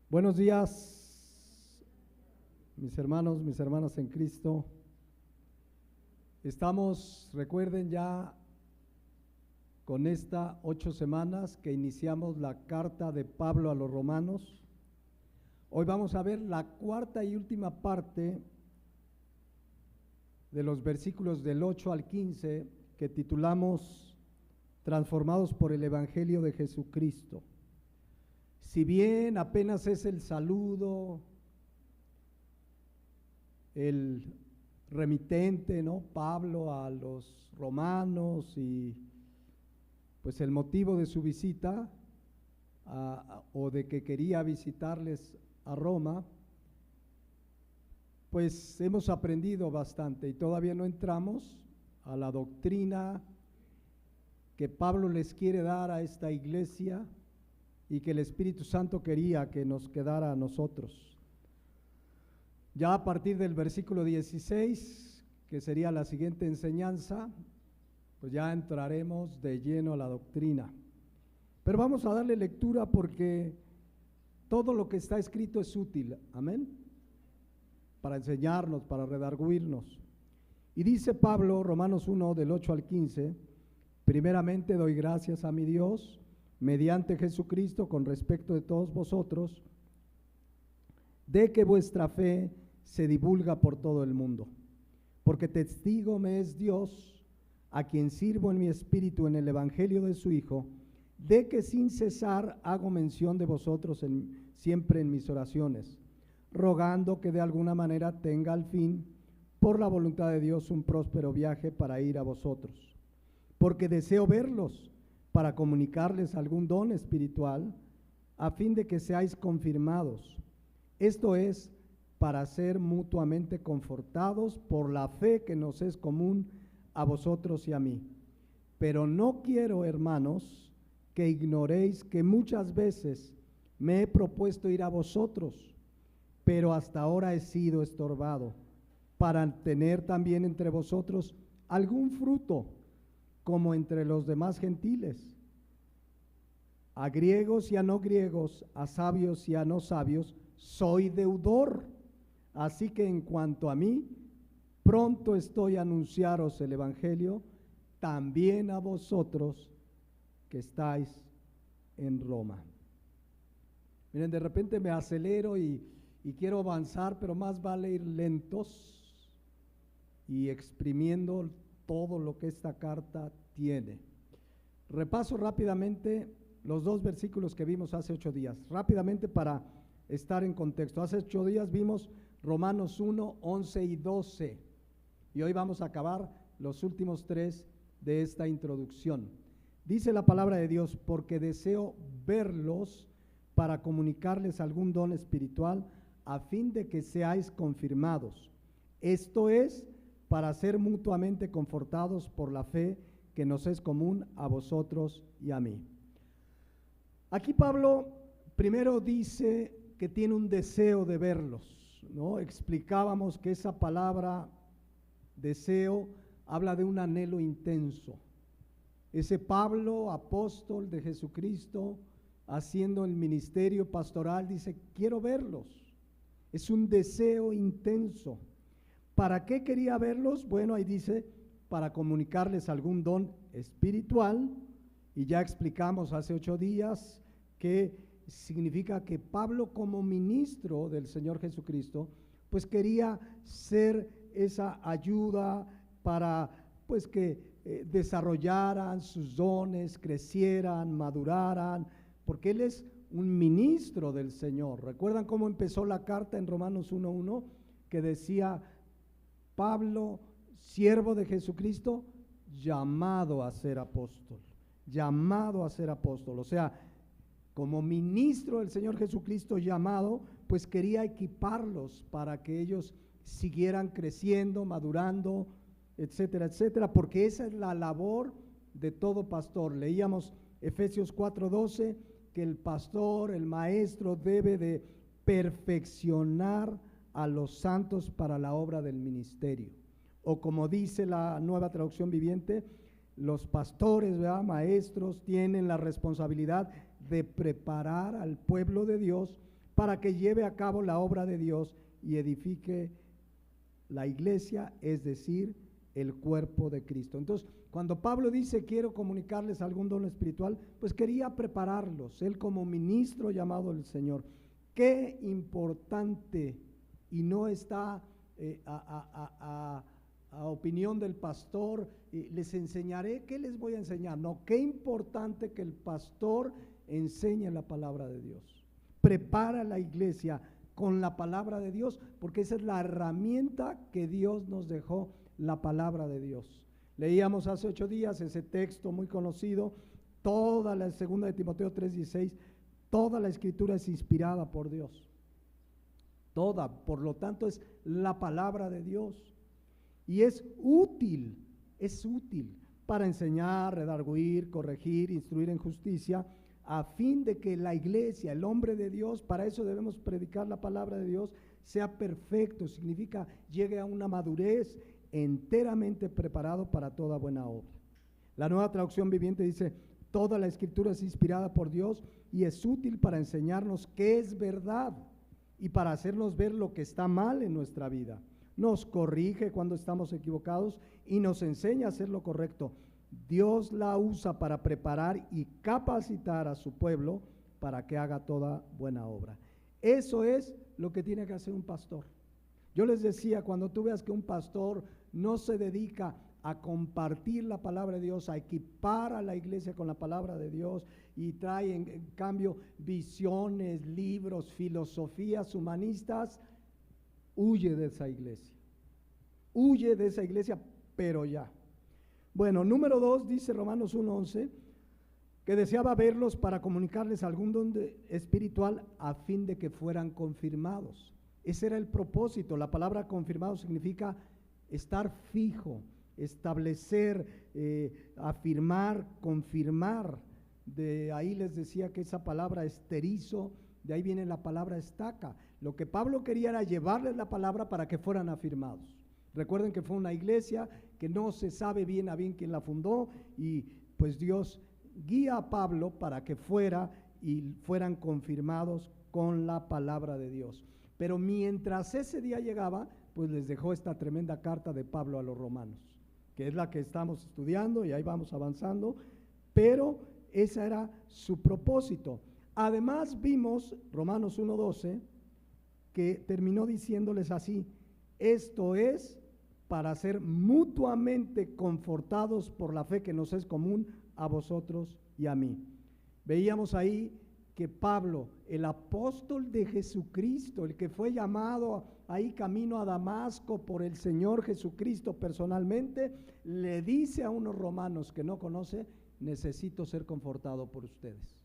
Buenos días, mis hermanos, mis hermanas en Cristo. Estamos, recuerden ya, con esta 8 semanas que iniciamos la carta de Pablo a los romanos. Hoy vamos a ver la cuarta y última parte de los versículos del 8 al 15 que titulamos Transformados por el Evangelio de Jesucristo. Si bien apenas es el saludo, el remitente, ¿no? Pablo a los romanos y pues el motivo de su visita o de que quería visitarles a Roma, pues hemos aprendido bastante y todavía no entramos a la doctrina que Pablo les quiere dar a esta iglesia y que el Espíritu Santo quería que nos quedara a nosotros. Ya a partir del versículo 16, que sería la siguiente enseñanza, pues ya entraremos de lleno a la doctrina. Pero vamos a darle lectura porque todo lo que está escrito es útil, amén, para enseñarnos, para redarguirnos. Y dice Pablo, Romanos 1, del 8 al 15, primeramente doy gracias a mi Dios, mediante Jesucristo, con respecto de todos vosotros, de que vuestra fe se divulga por todo el mundo, porque testigo me es Dios, a quien sirvo en mi espíritu en el evangelio de su Hijo, de que sin cesar hago mención de vosotros siempre en mis oraciones, rogando que de alguna manera tenga al fin, por la voluntad de Dios, un próspero viaje para ir a vosotros, porque deseo verlos, para comunicarles algún don espiritual, a fin de que seáis confirmados. Esto es, para ser mutuamente confortados por la fe que nos es común a vosotros y a mí. Pero no quiero, hermanos, que ignoréis que muchas veces me he propuesto ir a vosotros, pero hasta ahora he sido estorbado, para tener también entre vosotros algún fruto, como entre los demás gentiles, a griegos y a no griegos, a sabios y a no sabios, soy deudor. Así que en cuanto a mí, pronto estoy a anunciaros el evangelio, también a vosotros que estáis en Roma. Miren, de repente me acelero y quiero avanzar, pero más vale ir lentos y exprimiendo todo lo que esta carta tiene. Repaso rápidamente los dos versículos que vimos hace 8 días, rápidamente para estar en contexto. Hace 8 días vimos Romanos 1, 11 y 12, y hoy vamos a acabar los últimos 3 de esta introducción. Dice la palabra de Dios, porque deseo verlos para comunicarles algún don espiritual, a fin de que seáis confirmados. Esto es, para ser mutuamente confortados por la fe que nos es común a vosotros y a mí. Aquí Pablo primero dice que tiene un deseo de verlos, ¿no? Explicábamos que esa palabra deseo habla de un anhelo intenso. Ese Pablo, apóstol de Jesucristo, haciendo el ministerio pastoral, dice, quiero verlos. Es un deseo intenso. ¿Para qué quería verlos? Bueno, ahí dice, para comunicarles algún don espiritual, y ya explicamos hace 8 días que significa que Pablo, como ministro del Señor Jesucristo, pues quería ser esa ayuda para pues que desarrollaran sus dones, crecieran, maduraran, porque él es un ministro del Señor. ¿Recuerdan cómo empezó la carta en Romanos 1:1? Que decía, Pablo, siervo de Jesucristo, llamado a ser apóstol, llamado a ser apóstol. O sea, como ministro del Señor Jesucristo llamado, pues quería equiparlos para que ellos siguieran creciendo, madurando, etcétera, etcétera, porque esa es la labor de todo pastor. Leíamos Efesios 4:12, que el pastor, el maestro, debe de perfeccionar a los santos para la obra del ministerio. O como dice la Nueva Traducción Viviente, los pastores, ¿verdad?, maestros, tienen la responsabilidad de preparar al pueblo de Dios para que lleve a cabo la obra de Dios y edifique la iglesia, es decir, el cuerpo de Cristo. Entonces, cuando Pablo dice quiero comunicarles algún don espiritual, pues quería prepararlos, él como ministro llamado del Señor. Qué importante, y no está a opinión del pastor, les enseñaré, ¿qué les voy a enseñar? No, qué importante que el pastor enseñe la palabra de Dios. Prepara la iglesia con la palabra de Dios, porque esa es la herramienta que Dios nos dejó, la palabra de Dios. Leíamos hace 8 días ese texto muy conocido, toda la segunda de Timoteo 3:16, toda la escritura es inspirada por Dios. Toda, por lo tanto es la palabra de Dios. Y es útil para enseñar, redarguir, corregir, instruir en justicia, a fin de que la iglesia, el hombre de Dios, para eso debemos predicar la palabra de Dios, sea perfecto, significa llegue a una madurez, enteramente preparado para toda buena obra. La Nueva Traducción Viviente dice, toda la escritura es inspirada por Dios y es útil para enseñarnos qué es verdad y para hacernos ver lo que está mal en nuestra vida. Nos corrige cuando estamos equivocados y nos enseña a hacer lo correcto. Dios la usa para preparar y capacitar a su pueblo para que haga toda buena obra. Eso es lo que tiene que hacer un pastor. Yo les decía, cuando tú veas que un pastor no se dedica a compartir la palabra de Dios, a equipar a la iglesia con la palabra de Dios y trae en cambio visiones, libros, filosofías humanistas, huye de esa iglesia. Huye de esa iglesia, pero ya. Bueno, número 2, dice Romanos 1:11, que deseaba verlos para comunicarles algún don espiritual a fin de que fueran confirmados. Ese era el propósito. La palabra confirmado significa estar fijo, establecer, afirmar, confirmar. De ahí les decía que esa palabra esterizo, de ahí viene la palabra estaca. Lo que Pablo quería era llevarles la palabra para que fueran afirmados. Recuerden que fue una iglesia que no se sabe bien a bien quién la fundó, y pues Dios guía a Pablo para que fuera y fueran confirmados con la palabra de Dios. Pero mientras ese día llegaba, pues les dejó esta tremenda carta de Pablo a los romanos, que es la que estamos estudiando y ahí vamos avanzando, pero ese era su propósito. Además vimos Romanos 1:12, que terminó diciéndoles así, esto es para ser mutuamente confortados por la fe que nos es común a vosotros y a mí. Veíamos ahí que Pablo, el apóstol de Jesucristo, el que fue llamado ahí camino a Damasco por el Señor Jesucristo personalmente, le dice a unos romanos que no conoce, necesito ser confortado por ustedes.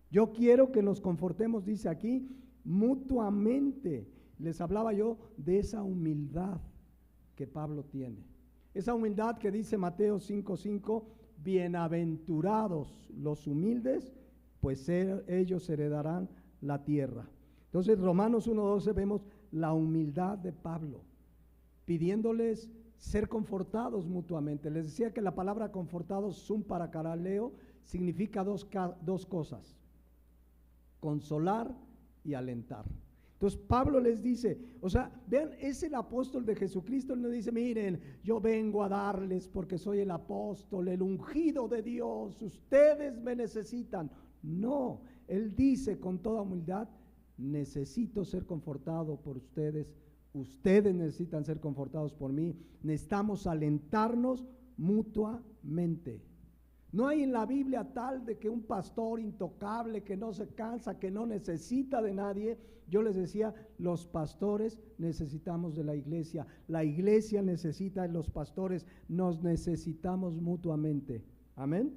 Yo quiero que nos confortemos, dice aquí, mutuamente. Les hablaba yo de esa humildad que Pablo tiene. Esa humildad que dice Mateo 5:5, bienaventurados los humildes, pues ellos heredarán la tierra. Entonces, Romanos 1:12 vemos la humildad de Pablo, pidiéndoles ser confortados mutuamente. Les decía que la palabra confortados, sum paracaraleo, significa dos cosas, consolar y alentar. Entonces Pablo les dice, o sea, vean, es el apóstol de Jesucristo. Él no dice, miren, yo vengo a darles porque soy el apóstol, el ungido de Dios, ustedes me necesitan. No, él dice con toda humildad, necesito ser confortado por ustedes, ustedes necesitan ser confortados por mí, necesitamos alentarnos mutuamente. No hay en la Biblia tal de que un pastor intocable, que no se cansa, que no necesita de nadie. Yo les decía, los pastores necesitamos de la iglesia necesita de los pastores, nos necesitamos mutuamente. Amén.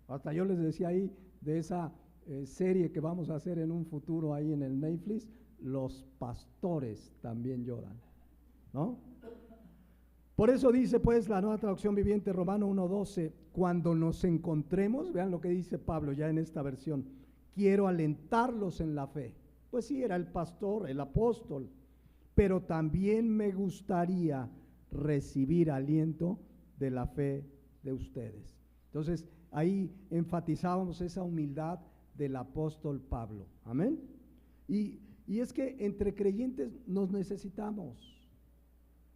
Hasta yo les decía ahí de esa serie que vamos a hacer en un futuro ahí en el Netflix, los pastores también lloran, ¿no? Por eso dice pues la Nueva Traducción Viviente, Romano 1:12, cuando nos encontremos, vean lo que dice Pablo ya en esta versión, quiero alentarlos en la fe. Pues sí, era el pastor, el apóstol, pero también me gustaría recibir aliento de la fe de ustedes. Entonces, ahí enfatizábamos esa humildad del apóstol Pablo. Amén. Y Y es que entre creyentes nos necesitamos.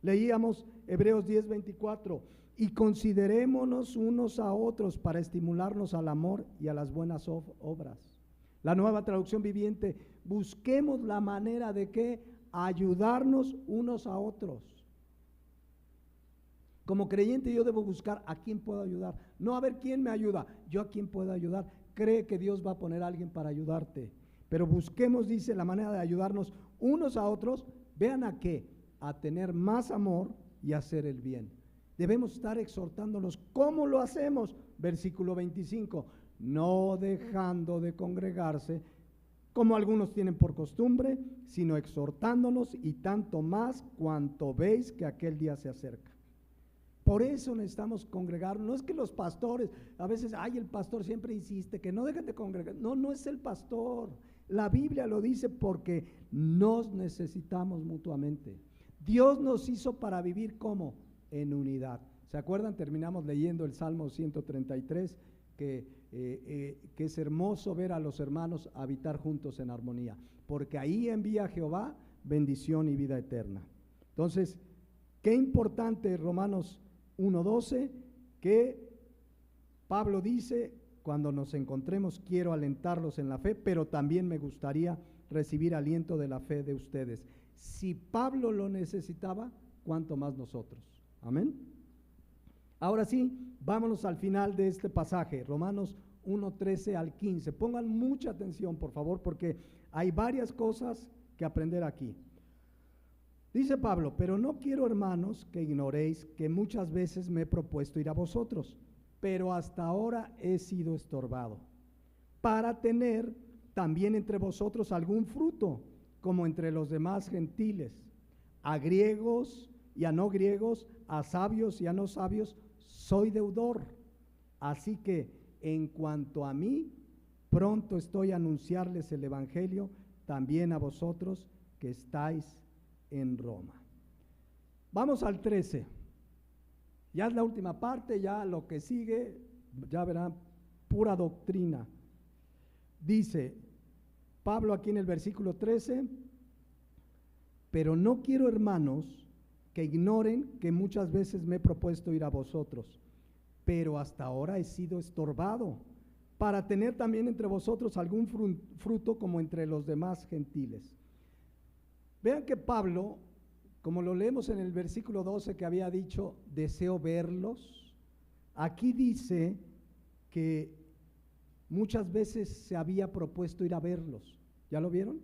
Leíamos Hebreos 10:24, y considerémonos unos a otros para estimularnos al amor y a las buenas obras. La Nueva Traducción Viviente, busquemos la manera de que ayudarnos unos a otros. Como creyente yo debo buscar a quién puedo ayudar, no a ver quién me ayuda, yo a quién puedo ayudar. Cree que Dios va a poner a alguien para ayudarte, pero busquemos, dice, la manera de ayudarnos unos a otros. ¿Vean a qué? A tener más amor y hacer el bien. Debemos estar exhortándonos. ¿Cómo lo hacemos? Versículo 25, no dejando de congregarse, como algunos tienen por costumbre, sino exhortándonos, y tanto más cuanto veis que aquel día se acerca. Por eso necesitamos congregarnos. No es que los pastores, a veces, el pastor siempre insiste que no dejen de congregar. No, no es el pastor. La Biblia lo dice porque nos necesitamos mutuamente. Dios nos hizo para vivir ¿cómo? En unidad. ¿Se acuerdan? Terminamos leyendo el Salmo 133, que es hermoso ver a los hermanos habitar juntos en armonía, porque ahí envía Jehová bendición y vida eterna. Entonces, qué importante Romanos 1:12, que Pablo dice, cuando nos encontremos quiero alentarlos en la fe, pero también me gustaría recibir aliento de la fe de ustedes. Si Pablo lo necesitaba, ¿cuánto más nosotros? Amén. Ahora sí, vámonos al final de este pasaje, Romanos 1:13 al 15. Pongan mucha atención, por favor, porque hay varias cosas que aprender aquí. Dice Pablo, pero no quiero, hermanos, que ignoréis que muchas veces me he propuesto ir a vosotros, pero hasta ahora he sido estorbado, para tener también entre vosotros algún fruto, como entre los demás gentiles, a griegos y a no griegos, a sabios y a no sabios, soy deudor. Así que en cuanto a mí, pronto estoy a anunciarles el evangelio también a vosotros que estáis en Roma. Vamos al 13. Ya es la última parte, ya lo que sigue, ya verán, pura doctrina. Dice Pablo aquí en el versículo 13, pero no quiero, hermanos, que ignoren que muchas veces me he propuesto ir a vosotros, pero hasta ahora he sido estorbado, para tener también entre vosotros algún fruto como entre los demás gentiles. Vean que Pablo, como lo leemos en el versículo 12 que había dicho, deseo verlos, aquí dice que muchas veces se había propuesto ir a verlos. ¿Ya lo vieron?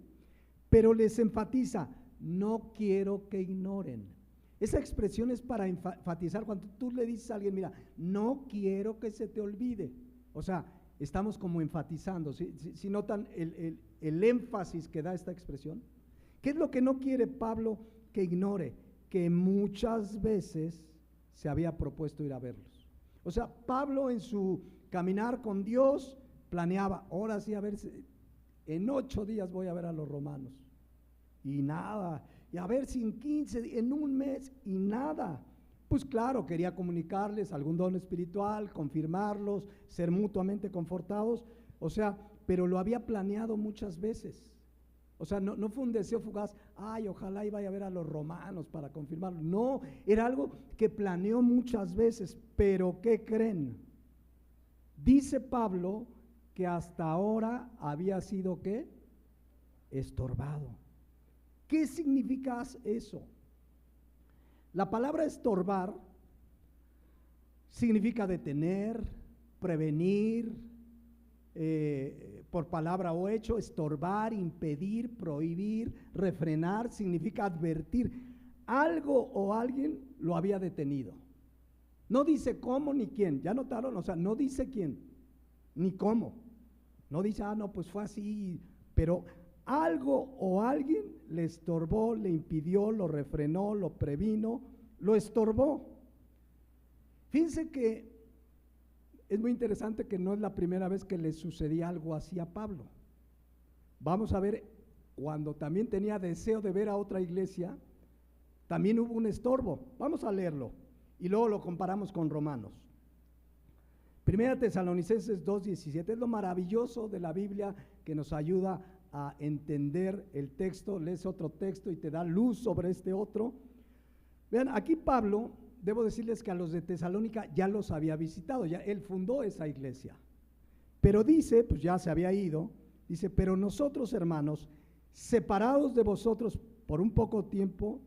Pero les enfatiza, no quiero que ignoren. Esa expresión es para enfatizar cuando tú le dices a alguien, mira, no quiero que se te olvide. O sea, estamos como enfatizando. ¿Sí notan el énfasis que da esta expresión? ¿Qué es lo que no quiere Pablo que ignore? Que muchas veces se había propuesto ir a verlos. O sea, Pablo en su caminar con Dios planeaba, ahora sí, a ver, en 8 días voy a ver a los romanos. Y nada, y a ver si en 15, en un mes, y nada. Pues claro, quería comunicarles algún don espiritual, confirmarlos, ser mutuamente confortados, o sea, pero lo había planeado muchas veces. O sea, no fue un deseo fugaz, ojalá iba a ver a los romanos para confirmarlo. No, era algo que planeó muchas veces, pero ¿qué creen? Dice Pablo que hasta ahora había sido, ¿qué? Estorbado. ¿Qué significa eso? La palabra estorbar significa detener, prevenir, por palabra o hecho, estorbar, impedir, prohibir, refrenar, significa advertir. Algo o alguien lo había detenido. No dice cómo ni quién, ¿ya notaron? O sea, no dice quién, ni cómo. No dice, no, pues fue así, pero algo o alguien le estorbó, le impidió, lo refrenó, lo previno, lo estorbó. Fíjense que es muy interesante que no es la primera vez que le sucedía algo así a Pablo. Vamos a ver, cuando también tenía deseo de ver a otra iglesia, también hubo un estorbo. Vamos a leerlo y luego lo comparamos con Romanos. Primera Tesalonicenses 2:17, es lo maravilloso de la Biblia que nos ayuda a entender el texto, lees otro texto y te da luz sobre este otro. Vean, aquí Pablo, debo decirles que a los de Tesalónica ya los había visitado, ya él fundó esa iglesia. Pero dice, pues ya se había ido, dice, pero nosotros, hermanos, separados de vosotros por un poco tiempo,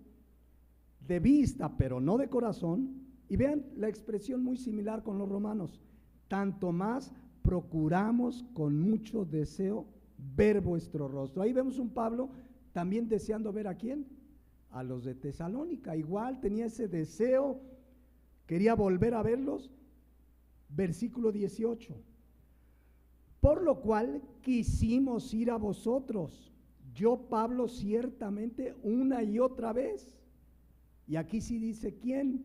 de vista, pero no de corazón, y vean la expresión muy similar con los romanos, tanto más procuramos con mucho deseo ver vuestro rostro. Ahí vemos un Pablo también deseando ver a quién, a los de Tesalónica, igual tenía ese deseo, quería volver a verlos. Versículo 18, por lo cual quisimos ir a vosotros, yo Pablo ciertamente una y otra vez. Y aquí sí dice quién,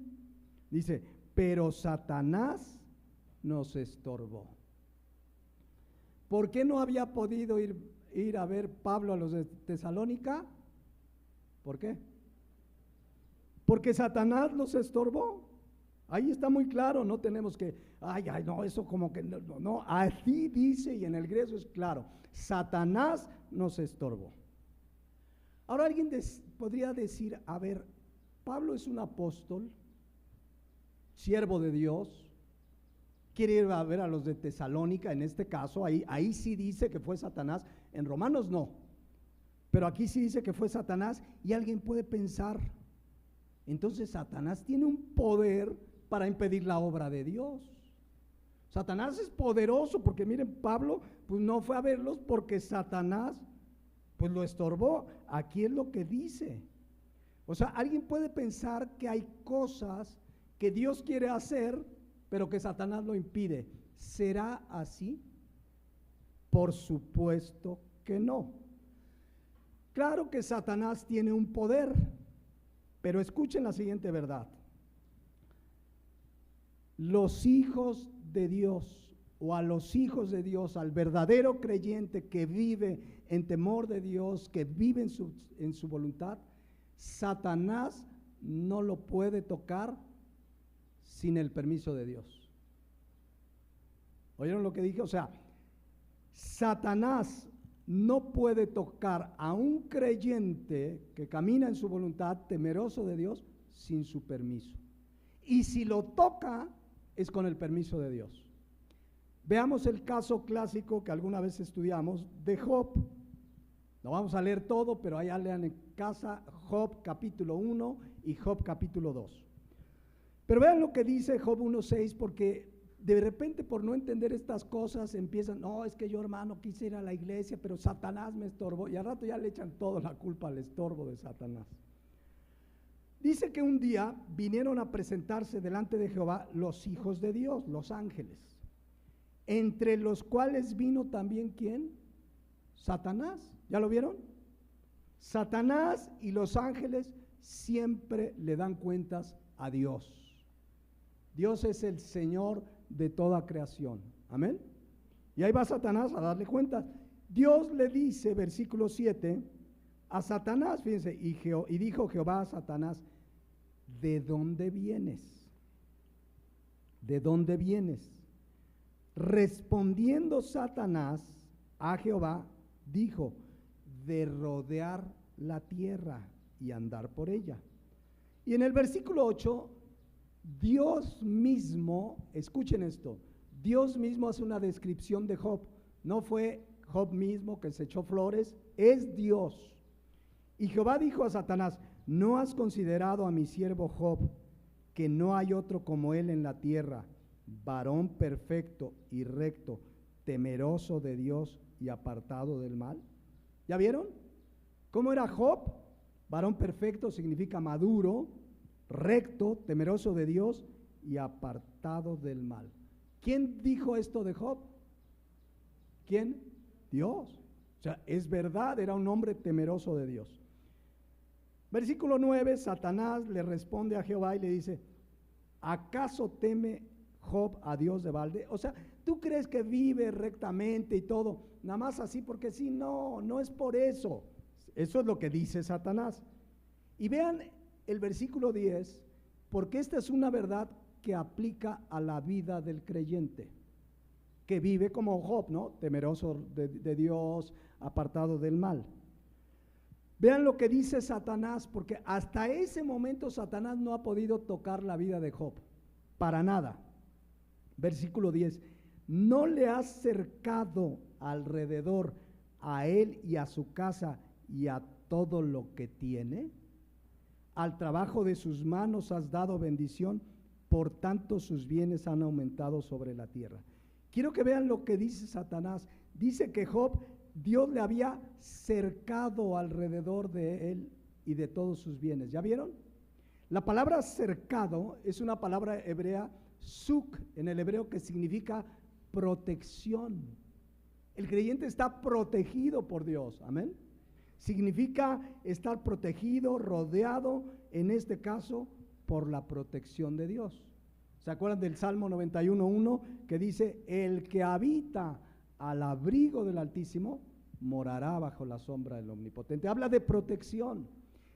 dice, pero Satanás nos estorbó. ¿Por qué no había podido ir a ver Pablo a los de Tesalónica? ¿Por qué? Porque Satanás los estorbó. Ahí está muy claro, no tenemos que, no, eso como que, no, así dice y en el griego es claro, Satanás nos estorbó. Ahora alguien podría decir, a ver, Pablo es un apóstol, siervo de Dios, quiere ir a ver a los de Tesalónica, en este caso, ahí sí dice que fue Satanás, en Romanos no, pero aquí sí dice que fue Satanás, y alguien puede pensar, entonces Satanás tiene un poder para impedir la obra de Dios. Satanás es poderoso, porque miren, Pablo pues no fue a verlos porque Satanás pues lo estorbó. Aquí es lo que dice. O sea, alguien puede pensar que hay cosas que Dios quiere hacer, pero que Satanás lo impide. ¿Será así? Por supuesto que no. Claro que Satanás tiene un poder, pero escuchen la siguiente verdad. Los hijos de Dios, o a los hijos de Dios, al verdadero creyente que vive en temor de Dios, que vive en su voluntad, Satanás no lo puede tocar sin el permiso de Dios. ¿Oyeron lo que dije? O sea, Satanás no puede tocar a un creyente que camina en su voluntad, temeroso de Dios, sin su permiso. Y si lo toca, es con el permiso de Dios. Veamos el caso clásico que alguna vez estudiamos de Job. No vamos a leer todo, pero allá lean en casa Job capítulo 1 y Job capítulo 2. Pero vean lo que dice Job 1:6, porque de repente por no entender estas cosas empiezan, no, es que yo hermano quise ir a la iglesia, pero Satanás me estorbó, y al rato ya le echan toda la culpa al estorbo de Satanás. Dice que un día vinieron a presentarse delante de Jehová los hijos de Dios, los ángeles, entre los cuales vino también ¿quién? Satanás. ¿Ya lo vieron? Satanás y los ángeles siempre le dan cuentas a Dios. Dios es el Señor de toda creación. Amén. Y ahí va Satanás a darle cuentas. Dios le dice, versículo 7, a Satanás, fíjense, y dijo Jehová a Satanás, ¿de dónde vienes? ¿De dónde vienes? Respondiendo Satanás a Jehová, dijo, de rodear la tierra y andar por ella. Y en el versículo 8, Dios mismo, escuchen esto, Dios mismo hace una descripción de Job. No fue Job mismo que se echó flores, es Dios. Y Jehová dijo a Satanás, ¿no has considerado a mi siervo Job, que no hay otro como él en la tierra, varón perfecto y recto, temeroso de Dios y apartado del mal? ¿Ya vieron? ¿Cómo era Job? Varón perfecto significa maduro, recto, temeroso de Dios y apartado del mal. ¿Quién dijo esto de Job? ¿Quién? Dios. O sea, es verdad, era un hombre temeroso de Dios. Versículo 9, Satanás le responde a Jehová y le dice, ¿acaso teme Job a Dios de balde? O sea, ¿tú crees que vive rectamente y todo? Nada más así porque sí, no es por eso. Eso es lo que dice Satanás. Y vean el versículo 10, porque esta es una verdad que aplica a la vida del creyente. que vive como Job, ¿no? Temeroso de Dios, apartado del mal. Vean lo que dice Satanás, porque hasta ese momento Satanás no ha podido tocar la vida de Job, para nada. Versículo 10, ¿no le has cercado alrededor a él y a su casa y a todo lo que tiene? Al trabajo de sus manos has dado bendición, por tanto sus bienes han aumentado sobre la tierra. Quiero que vean lo que dice Satanás. Dice que Job, Dios le había cercado alrededor de él y de todos sus bienes. ¿Ya vieron? La palabra cercado es una palabra hebrea, suk, en el hebreo, que significa protección. El creyente está protegido por Dios, amén. Significa estar protegido, rodeado, en este caso, por la protección de Dios. ¿Se acuerdan del Salmo 91:1 que dice, el que habita al abrigo del Altísimo morará bajo la sombra del Omnipotente? Habla de protección.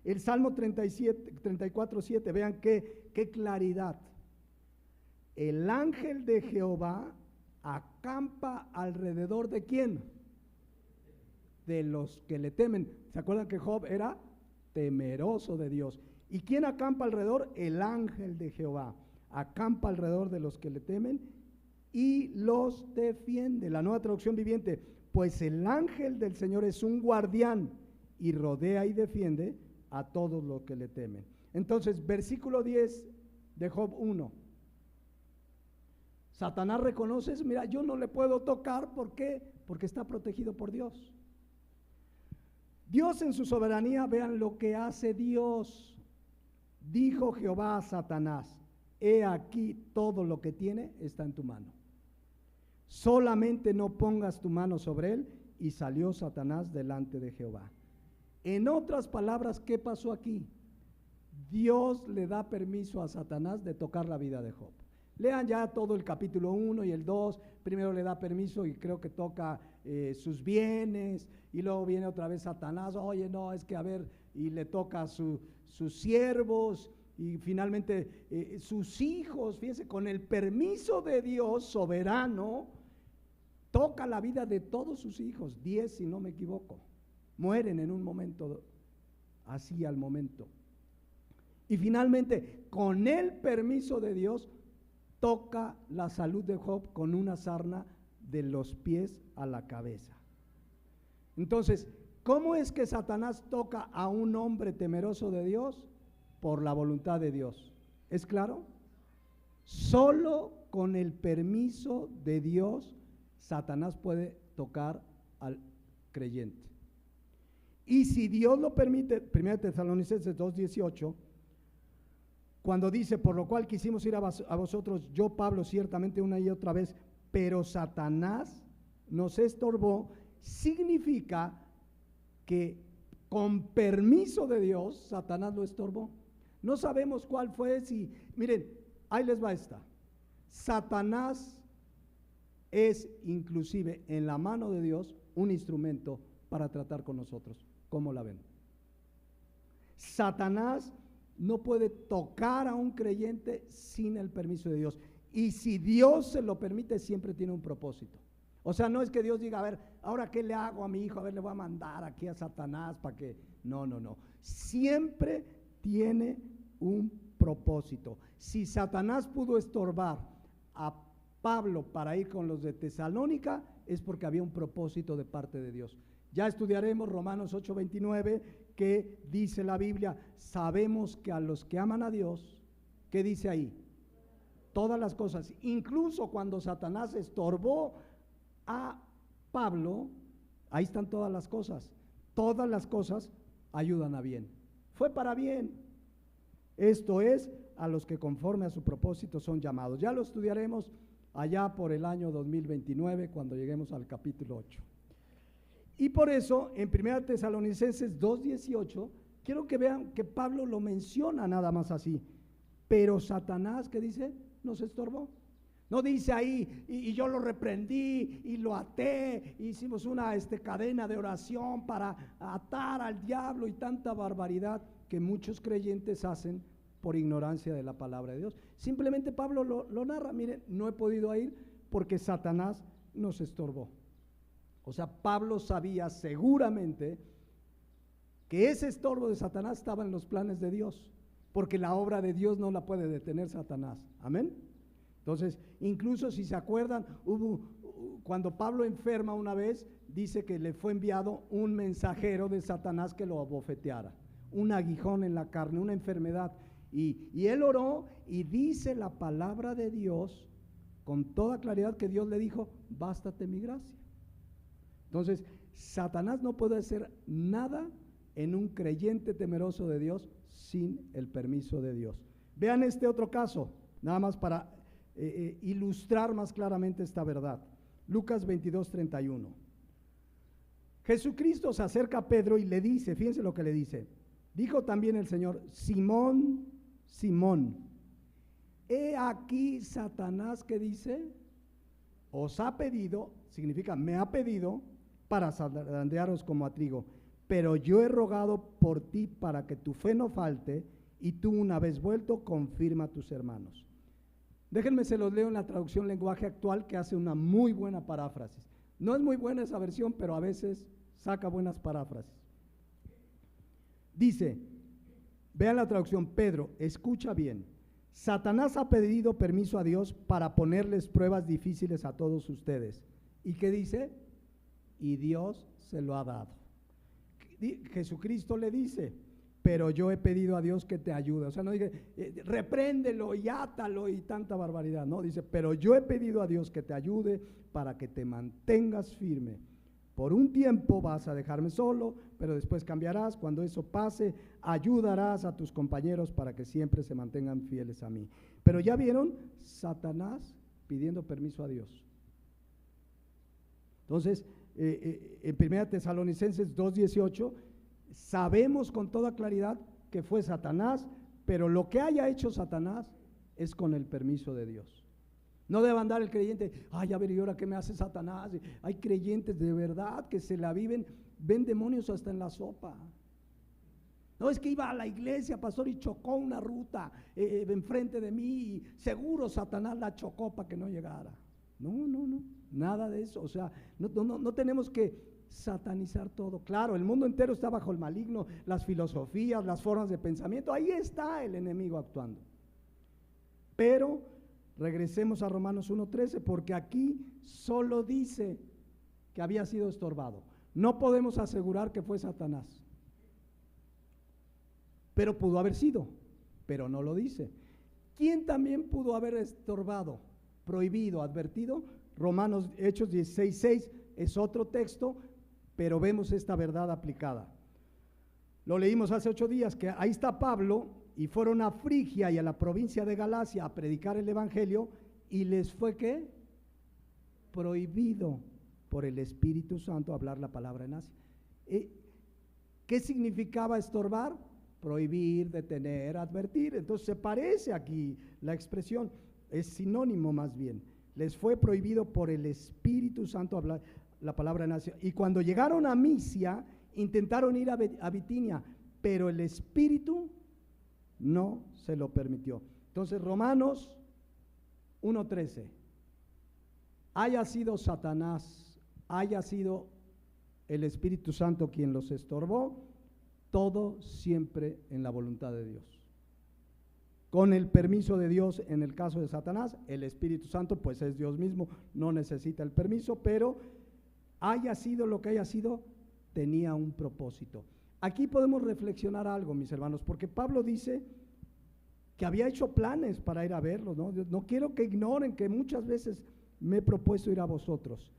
El Salmo 34:7, vean qué claridad. El ángel de Jehová acampa alrededor de ¿quién? De los que le temen. ¿Se acuerdan que Job era temeroso de Dios? ¿Y quién acampa alrededor? El ángel de Jehová acampa alrededor de los que le temen y los defiende. La Nueva Traducción Viviente, pues el ángel del Señor es un guardián y rodea y defiende a todos los que le temen. Entonces, versículo 10 de Job 1. Satanás reconoce, mira, yo no le puedo tocar, ¿por qué? Porque está protegido por Dios. Dios en su soberanía, vean lo que hace Dios. Dijo Jehová a Satanás, he aquí todo lo que tiene está en tu mano. Solamente no pongas tu mano sobre él. Y salió Satanás delante de Jehová. En otras palabras, ¿qué pasó aquí? Dios le da permiso a Satanás de tocar la vida de Job. Lean ya todo el capítulo 1 y el 2, primero le da permiso y creo que toca sus bienes, y luego viene otra vez Satanás, oye, no, es que a ver, y le toca a sus siervos, y finalmente sus hijos, fíjense, con el permiso de Dios soberano, toca la vida de todos sus hijos, 10 si no me equivoco, mueren en un momento, así al momento. Y finalmente, con el permiso de Dios, toca la salud de Job con una sarna de los pies a la cabeza. Entonces, ¿cómo es que Satanás toca a un hombre temeroso de Dios? Por la voluntad de Dios. ¿Es claro? Solo con el permiso de Dios, Satanás puede tocar al creyente. Y si Dios lo permite, 1 Tesalonicenses 2:18, cuando dice, por lo cual quisimos ir a vosotros, yo Pablo ciertamente una y otra vez, pero Satanás nos estorbó, significa que con permiso de Dios, Satanás lo estorbó. No sabemos cuál fue, si, miren, ahí les va esta. Satanás es inclusive en la mano de Dios un instrumento para tratar con nosotros. ¿Cómo la ven? Satanás no puede tocar a un creyente sin el permiso de Dios. Y si Dios se lo permite, siempre tiene un propósito. O sea, no es que Dios diga, a ver, ahora qué le hago a mi hijo, a ver, le voy a mandar aquí a Satanás para que... No. Siempre tiene un propósito. Si Satanás pudo estorbar a Pablo para ir con los de Tesalónica, es porque había un propósito de parte de Dios. Ya estudiaremos Romanos 8:29, que dice la Biblia, sabemos que a los que aman a Dios, ¿qué dice ahí? Todas las cosas, incluso cuando Satanás estorbó a Pablo, ahí están todas las cosas ayudan a bien, fue para bien. Esto es, a los que conforme a su propósito son llamados. Ya lo estudiaremos allá por el año 2029, cuando lleguemos al capítulo 8. Y por eso, en 1 Tesalonicenses 2:18, quiero que vean que Pablo lo menciona nada más así. Pero Satanás, ¿qué dice? Nos estorbó. No dice ahí, y yo lo reprendí, y lo até, hicimos una cadena de oración para atar al diablo y tanta barbaridad que muchos creyentes hacen por ignorancia de la palabra de Dios. Simplemente Pablo lo narra, miren, no he podido ir porque Satanás nos estorbó. O sea, Pablo sabía seguramente que ese estorbo de Satanás estaba en los planes de Dios, porque la obra de Dios no la puede detener Satanás. Amén. Entonces, incluso si se acuerdan, cuando Pablo enferma una vez, dice que le fue enviado un mensajero de Satanás que lo abofeteara, un aguijón en la carne, una enfermedad. Y él oró y dice la palabra de Dios con toda claridad que Dios le dijo: bástate mi gracia. Entonces, Satanás no puede hacer nada en un creyente temeroso de Dios sin el permiso de Dios. Vean este otro caso, nada más para ilustrar más claramente esta verdad. Lucas 22:31. Jesucristo se acerca a Pedro y le dice, fíjense lo que le dice: dijo también el Señor: Simón, Simón, he aquí Satanás, que dice, os ha pedido, significa me ha pedido, para zarandearos como a trigo, pero yo he rogado por ti para que tu fe no falte, y tú, una vez vuelto, confirma a tus hermanos. Déjenme, se los leo en la traducción lenguaje actual, que hace una muy buena paráfrasis. No es muy buena esa versión, pero a veces saca buenas paráfrasis. Dice, vean la traducción: Pedro, escucha bien, Satanás ha pedido permiso a Dios para ponerles pruebas difíciles a todos ustedes. ¿Y qué dice? Y Dios se lo ha dado. Jesucristo le dice: pero yo he pedido a Dios que te ayude. O sea, no dice repréndelo y átalo y tanta barbaridad. No, dice: pero yo he pedido a Dios que te ayude para que te mantengas firme. Por un tiempo vas a dejarme solo, pero después cambiarás. Cuando eso pase, ayudarás a tus compañeros para que siempre se mantengan fieles a mí. Pero ya vieron, Satanás pidiendo permiso a Dios. Entonces, en 1 Tesalonicenses 2:18, sabemos con toda claridad que fue Satanás, pero lo que haya hecho Satanás es con el permiso de Dios. No debe andar el creyente: ay, a ver, ¿y ahora qué me hace Satanás? Hay creyentes de verdad que se la viven, ven demonios hasta en la sopa. No, es que iba a la iglesia, pastor, y chocó una ruta enfrente de mí, y seguro Satanás la chocó para que no llegara. No, nada de eso. O sea, no tenemos que satanizar todo. Claro, el mundo entero está bajo el maligno, las filosofías, las formas de pensamiento, ahí está el enemigo actuando. Pero regresemos a Romanos 1:13, porque aquí solo dice que había sido estorbado. No podemos asegurar que fue Satanás, pero pudo haber sido, pero no lo dice. ¿Quién también pudo haber estorbado, prohibido, advertido? Romanos, Hechos 16:6 es otro texto, pero vemos esta verdad aplicada. Lo leímos hace 8 días, que ahí está Pablo, y fueron a Frigia y a la provincia de Galacia a predicar el evangelio, y les fue ¿qué? Prohibido por el Espíritu Santo hablar la palabra en Asia. ¿Qué significaba estorbar? Prohibir, detener, advertir. Entonces se parece aquí la expresión, es sinónimo más bien. Les fue prohibido por el Espíritu Santo hablar la palabra en Asia. Y cuando llegaron a Misia, intentaron ir a Bitinia, pero el Espíritu no se lo permitió. Entonces, Romanos 1:13, haya sido Satanás, haya sido el Espíritu Santo quien los estorbó, todo siempre en la voluntad de Dios. Con el permiso de Dios en el caso de Satanás, el Espíritu Santo pues es Dios mismo, no necesita el permiso, pero haya sido lo que haya sido, tenía un propósito. Aquí podemos reflexionar algo, mis hermanos, porque Pablo dice que había hecho planes para ir a verlos, ¿no? No quiero que ignoren que muchas veces me he propuesto ir a vosotros.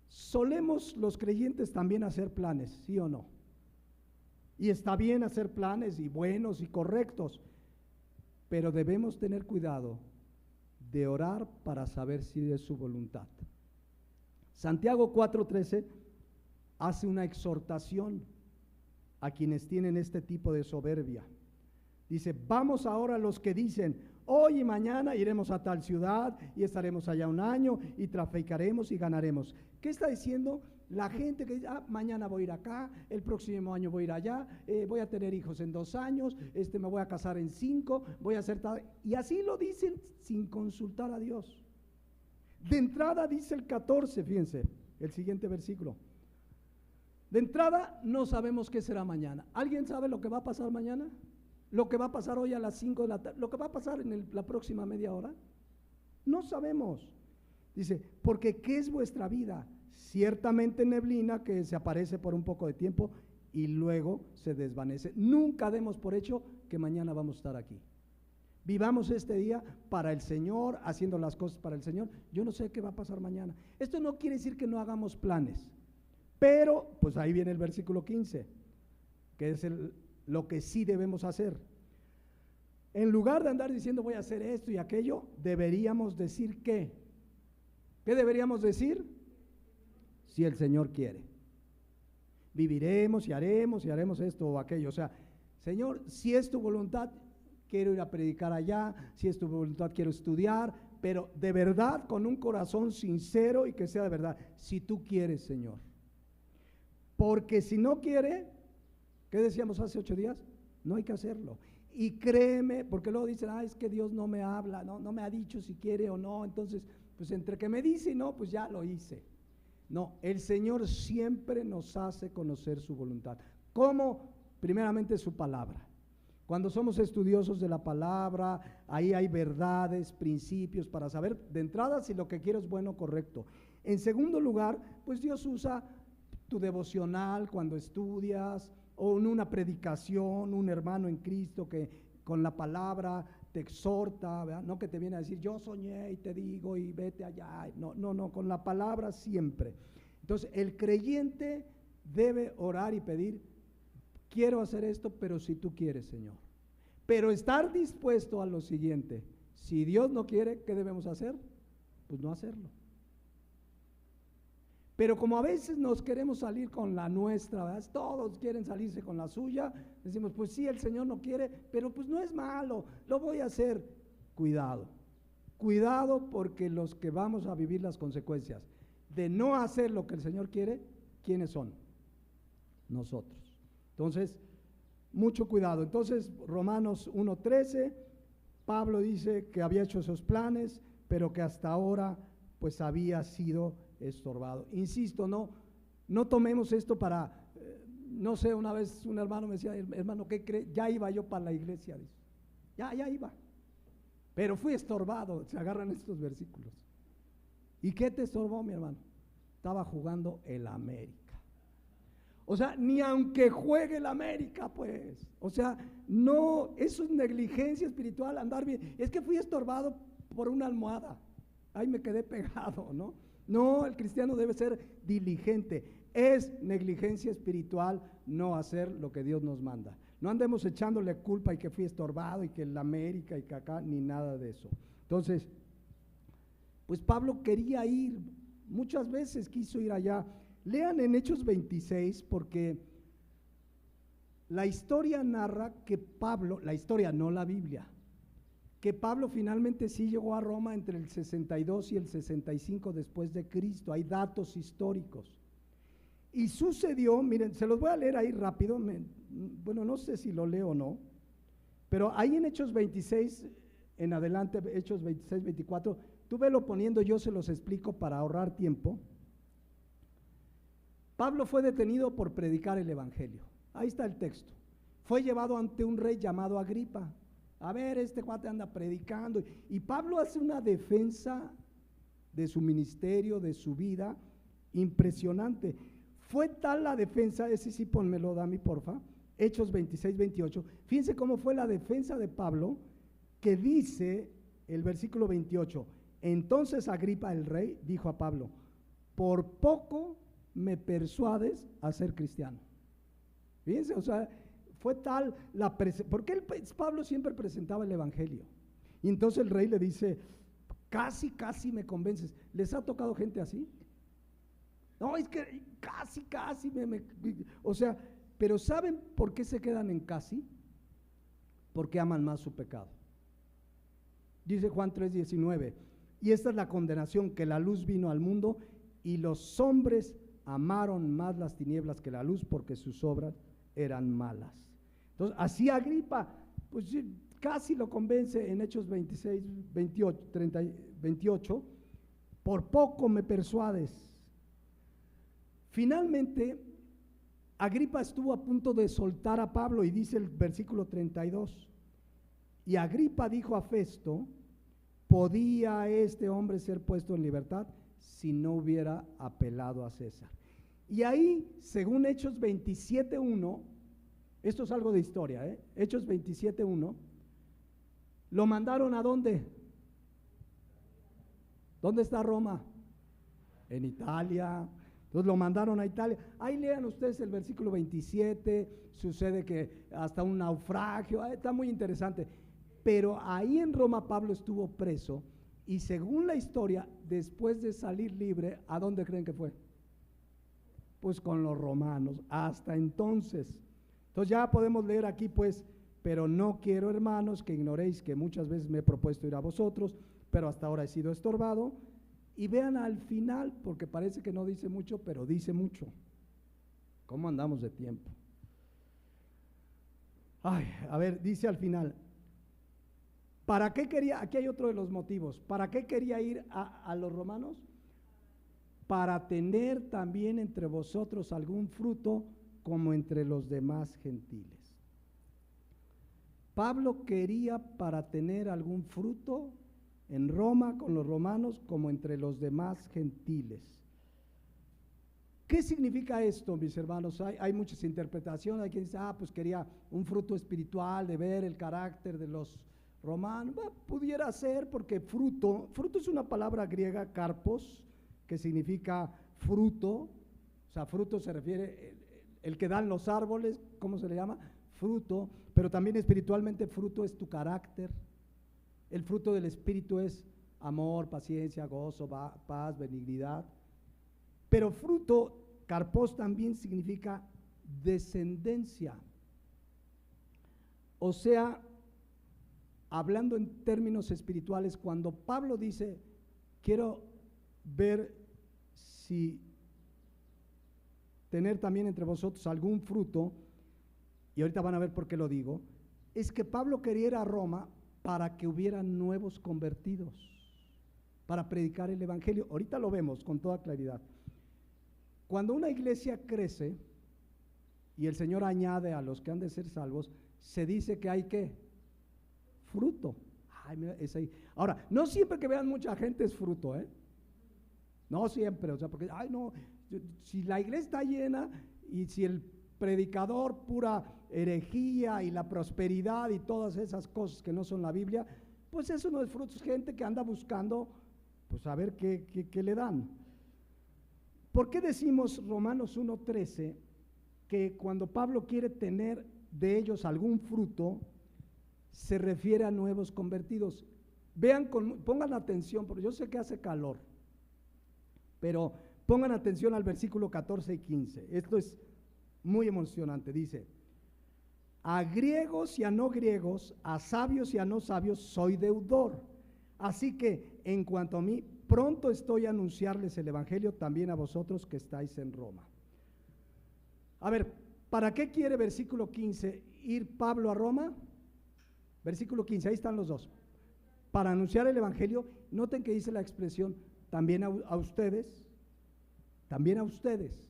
Solemos los creyentes también hacer planes, ¿sí o no? Y está bien hacer planes, y buenos y correctos, pero debemos tener cuidado de orar para saber si es su voluntad. Santiago 4:13 hace una exhortación a quienes tienen este tipo de soberbia. Dice: vamos ahora los que dicen, hoy y mañana iremos a tal ciudad y estaremos allá un año y traficaremos y ganaremos. ¿Qué está diciendo? La gente que dice, mañana voy a ir acá, el próximo año voy a ir allá, voy a tener hijos en 2 años, me voy a casar en 5, voy a hacer tal, y así lo dicen sin consultar a Dios. De entrada dice el 14, fíjense, el siguiente versículo. De entrada no sabemos qué será mañana. ¿Alguien sabe lo que va a pasar mañana? ¿Lo que va a pasar hoy a las 5 de la tarde? ¿Lo que va a pasar en la próxima media hora? No sabemos. Dice, porque ¿qué es vuestra vida? Ciertamente neblina que se aparece por un poco de tiempo y luego se desvanece. Nunca demos por hecho que mañana vamos a estar aquí. Vivamos este día para el Señor, haciendo las cosas para el Señor. Yo no sé qué va a pasar mañana. Esto no quiere decir que no hagamos planes, pero pues ahí viene el versículo 15, que es lo que sí debemos hacer. En lugar de andar diciendo voy a hacer esto y aquello, deberíamos decir ¿qué? ¿Qué deberíamos decir? Si el Señor quiere. Viviremos y haremos esto o aquello. O sea, Señor, si es tu voluntad, quiero ir a predicar allá, si es tu voluntad, quiero estudiar, pero de verdad, con un corazón sincero y que sea de verdad, si tú quieres, Señor. Porque si no quiere, ¿qué decíamos hace 8 días? No hay que hacerlo. Y créeme, porque luego dicen, es que Dios no me habla, no me ha dicho si quiere o no, entonces, pues entre que me dice y no, pues ya lo hice. No, el Señor siempre nos hace conocer su voluntad. ¿Cómo? Primeramente su palabra. Cuando somos estudiosos de la palabra, ahí hay verdades, principios para saber de entrada si lo que quiero es bueno o correcto. En segundo lugar, pues Dios usa tu devocional cuando estudias, o en una predicación, un hermano en Cristo que con la palabra te exhorta, ¿verdad? No que te viene a decir yo soñé y te digo y vete allá, no, con la palabra siempre. Entonces el creyente debe orar y pedir, quiero hacer esto, pero si tú quieres, Señor. Pero estar dispuesto a lo siguiente, si Dios no quiere, ¿qué debemos hacer? Pues no hacerlo. Pero como a veces nos queremos salir con la nuestra, ¿verdad? Todos quieren salirse con la suya, decimos, pues sí, el Señor no quiere, pero pues no es malo, lo voy a hacer. Cuidado, cuidado porque los que vamos a vivir las consecuencias de no hacer lo que el Señor quiere, ¿quiénes son? Nosotros. Entonces, mucho cuidado. Entonces, Romanos 1:13, Pablo dice que había hecho esos planes, pero que hasta ahora pues había sido estorbado. Insisto, no tomemos esto para, no sé, una vez un hermano me decía, hermano, ¿qué cree? Ya iba yo para la iglesia, dice. Ya iba, pero fui estorbado. Se agarran estos versículos. ¿Y qué te estorbó, mi hermano? Estaba jugando el América. O sea, ni aunque juegue el América, pues. O sea, no, eso es negligencia espiritual, andar bien. Es que fui estorbado por una almohada. Ahí me quedé pegado, ¿no? No, el cristiano debe ser diligente. Es negligencia espiritual no hacer lo que Dios nos manda. No andemos echándole culpa y que fui estorbado y que la América y que acá, ni nada de eso. Entonces, pues Pablo quería ir, muchas veces quiso ir allá. Lean en Hechos 26 porque la historia narra que Pablo, la historia, no la Biblia, que Pablo finalmente sí llegó a Roma entre el 62 y el 65 después de Cristo. Hay datos históricos. Y sucedió, miren, se los voy a leer ahí rápido, bueno, no sé si lo leo o no, pero ahí en Hechos 26, en adelante, Hechos 26, 24, tú velo poniendo, yo se los explico para ahorrar tiempo. Pablo fue detenido por predicar el evangelio. Ahí está el texto. Fue llevado ante un rey llamado Agripa. A ver, este cuate anda predicando. Y Pablo hace una defensa de su ministerio, de su vida, impresionante. Fue tal la defensa, ese sí pónmelo, Dami, porfa, Hechos 26, 28. Fíjense cómo fue la defensa de Pablo, que dice el versículo 28. Entonces Agripa el rey dijo a Pablo, por poco me persuades a ser cristiano. Fíjense, o sea, fue tal la presencia, porque Pablo siempre presentaba el evangelio. Y entonces el rey le dice, casi me convences. ¿Les ha tocado gente así? No, es que casi o sea, pero ¿saben por qué se quedan en casi? Porque aman más su pecado. Dice Juan 3:19, y esta es la condenación, que la luz vino al mundo y los hombres amaron más las tinieblas que la luz porque sus obras eran malas. Entonces, así Agripa, pues casi lo convence en Hechos 26, 28, 28, por poco me persuades. Finalmente, Agripa estuvo a punto de soltar a Pablo y dice el versículo 32, y Agripa dijo a Festo, ¿podía este hombre ser puesto en libertad si no hubiera apelado a César? Y ahí, según Hechos 27:1, esto es algo de historia, Hechos 27:1, lo mandaron ¿a dónde? ¿Dónde está Roma? En Italia. Entonces lo mandaron a Italia. Ahí lean ustedes el versículo 27, sucede que hasta un naufragio, está muy interesante. Pero ahí en Roma Pablo estuvo preso y según la historia, después de salir libre, ¿a dónde creen que fue? Pues con los romanos, hasta entonces. Entonces ya podemos leer aquí pues, pero no quiero, hermanos, que ignoréis que muchas veces me he propuesto ir a vosotros, pero hasta ahora he sido estorbado. Y vean al final, porque parece que no dice mucho, pero dice mucho. ¿Cómo andamos de tiempo? Ay, a ver, dice al final, ¿para qué quería? Aquí hay otro de los motivos. ¿Para qué quería ir a los romanos? Para tener también entre vosotros algún fruto como entre los demás gentiles. Pablo quería para tener algún fruto en Roma con los romanos como entre los demás gentiles. ¿Qué significa esto, mis hermanos? Hay muchas interpretaciones. Hay quien dice, pues quería un fruto espiritual de ver el carácter de los romanos. Pudiera ser porque fruto es una palabra griega, karpos, que significa fruto. O sea, fruto se refiere, el que dan los árboles, ¿cómo se le llama? Fruto, pero también espiritualmente fruto es tu carácter. El fruto del Espíritu es amor, paciencia, gozo, paz, benignidad. Pero fruto, karpos, también significa descendencia. O sea, hablando en términos espirituales, cuando Pablo dice, quiero ver si tener también entre vosotros algún fruto, y ahorita van a ver por qué lo digo, es que Pablo quería ir a Roma para que hubiera nuevos convertidos, para predicar el evangelio. Ahorita lo vemos con toda claridad. Cuando una iglesia crece y el Señor añade a los que han de ser salvos, se dice que hay ¿qué? Fruto. Ay, mira, es ahí. Ahora, no siempre que vean mucha gente es fruto, no siempre, o sea, porque, si la iglesia está llena y si el predicador pura herejía y la prosperidad y todas esas cosas que no son la Biblia, pues eso no es fruto, es gente que anda buscando, pues a ver qué le dan. ¿Por qué decimos Romanos 1:13 que cuando Pablo quiere tener de ellos algún fruto, se refiere a nuevos convertidos? Vean, pongan atención, porque yo sé que hace calor, pero pongan atención al versículo 14 y 15. Esto es muy emocionante. Dice, a griegos y a no griegos, a sabios y a no sabios, soy deudor. Así que en cuanto a mí, pronto estoy a anunciarles el evangelio también a vosotros que estáis en Roma. A ver, ¿para qué quiere versículo 15 ir Pablo a Roma? Versículo 15, ahí están los dos. Para anunciar el evangelio, noten que dice la expresión, también a ustedes, también a ustedes.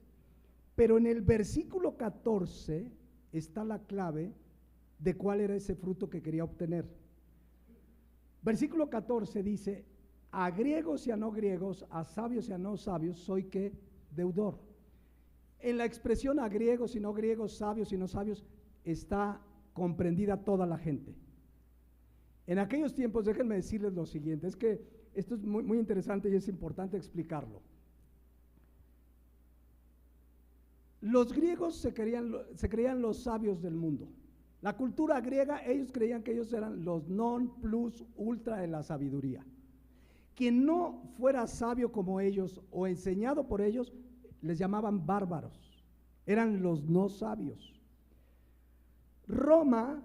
Pero en el versículo 14 está la clave de cuál era ese fruto que quería obtener. Versículo 14 dice, a griegos y a no griegos, a sabios y a no sabios, soy ¿qué? Deudor. En la expresión a griegos y no griegos, sabios y no sabios, está comprendida toda la gente. En aquellos tiempos, déjenme decirles lo siguiente, es que esto es muy, muy interesante y es importante explicarlo. Los griegos se creían los sabios del mundo. La cultura griega, ellos creían que ellos eran los non plus ultra de la sabiduría. Quien no fuera sabio como ellos o enseñado por ellos, les llamaban bárbaros. Eran los no sabios. Roma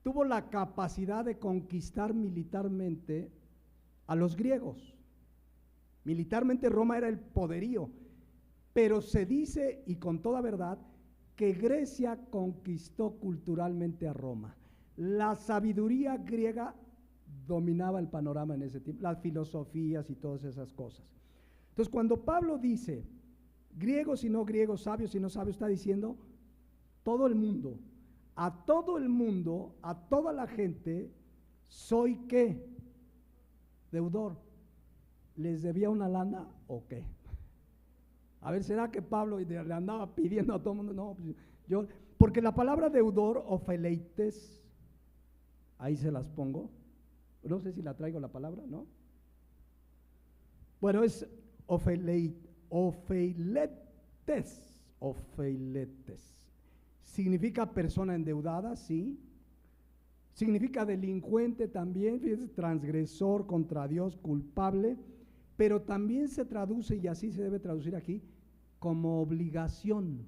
tuvo la capacidad de conquistar militarmente a los griegos. Militarmente Roma era el poderío. Pero se dice, y con toda verdad, que Grecia conquistó culturalmente a Roma. La sabiduría griega dominaba el panorama en ese tiempo, las filosofías y todas esas cosas. Entonces, cuando Pablo dice, griegos y no griegos, sabios y no sabios, está diciendo todo el mundo, a todo el mundo, a toda la gente, ¿soy qué? Deudor. ¿Les debía una lana o qué? A ver, ¿será que Pablo le andaba pidiendo a todo el mundo? No, yo, porque la palabra deudor, ofeleites, ahí se las pongo, no sé si la traigo la palabra, ¿no? Bueno, es ofeiletes, significa persona endeudada, sí, significa delincuente también, fíjense, transgresor contra Dios, culpable, pero también se traduce, y así se debe traducir aquí, como obligación.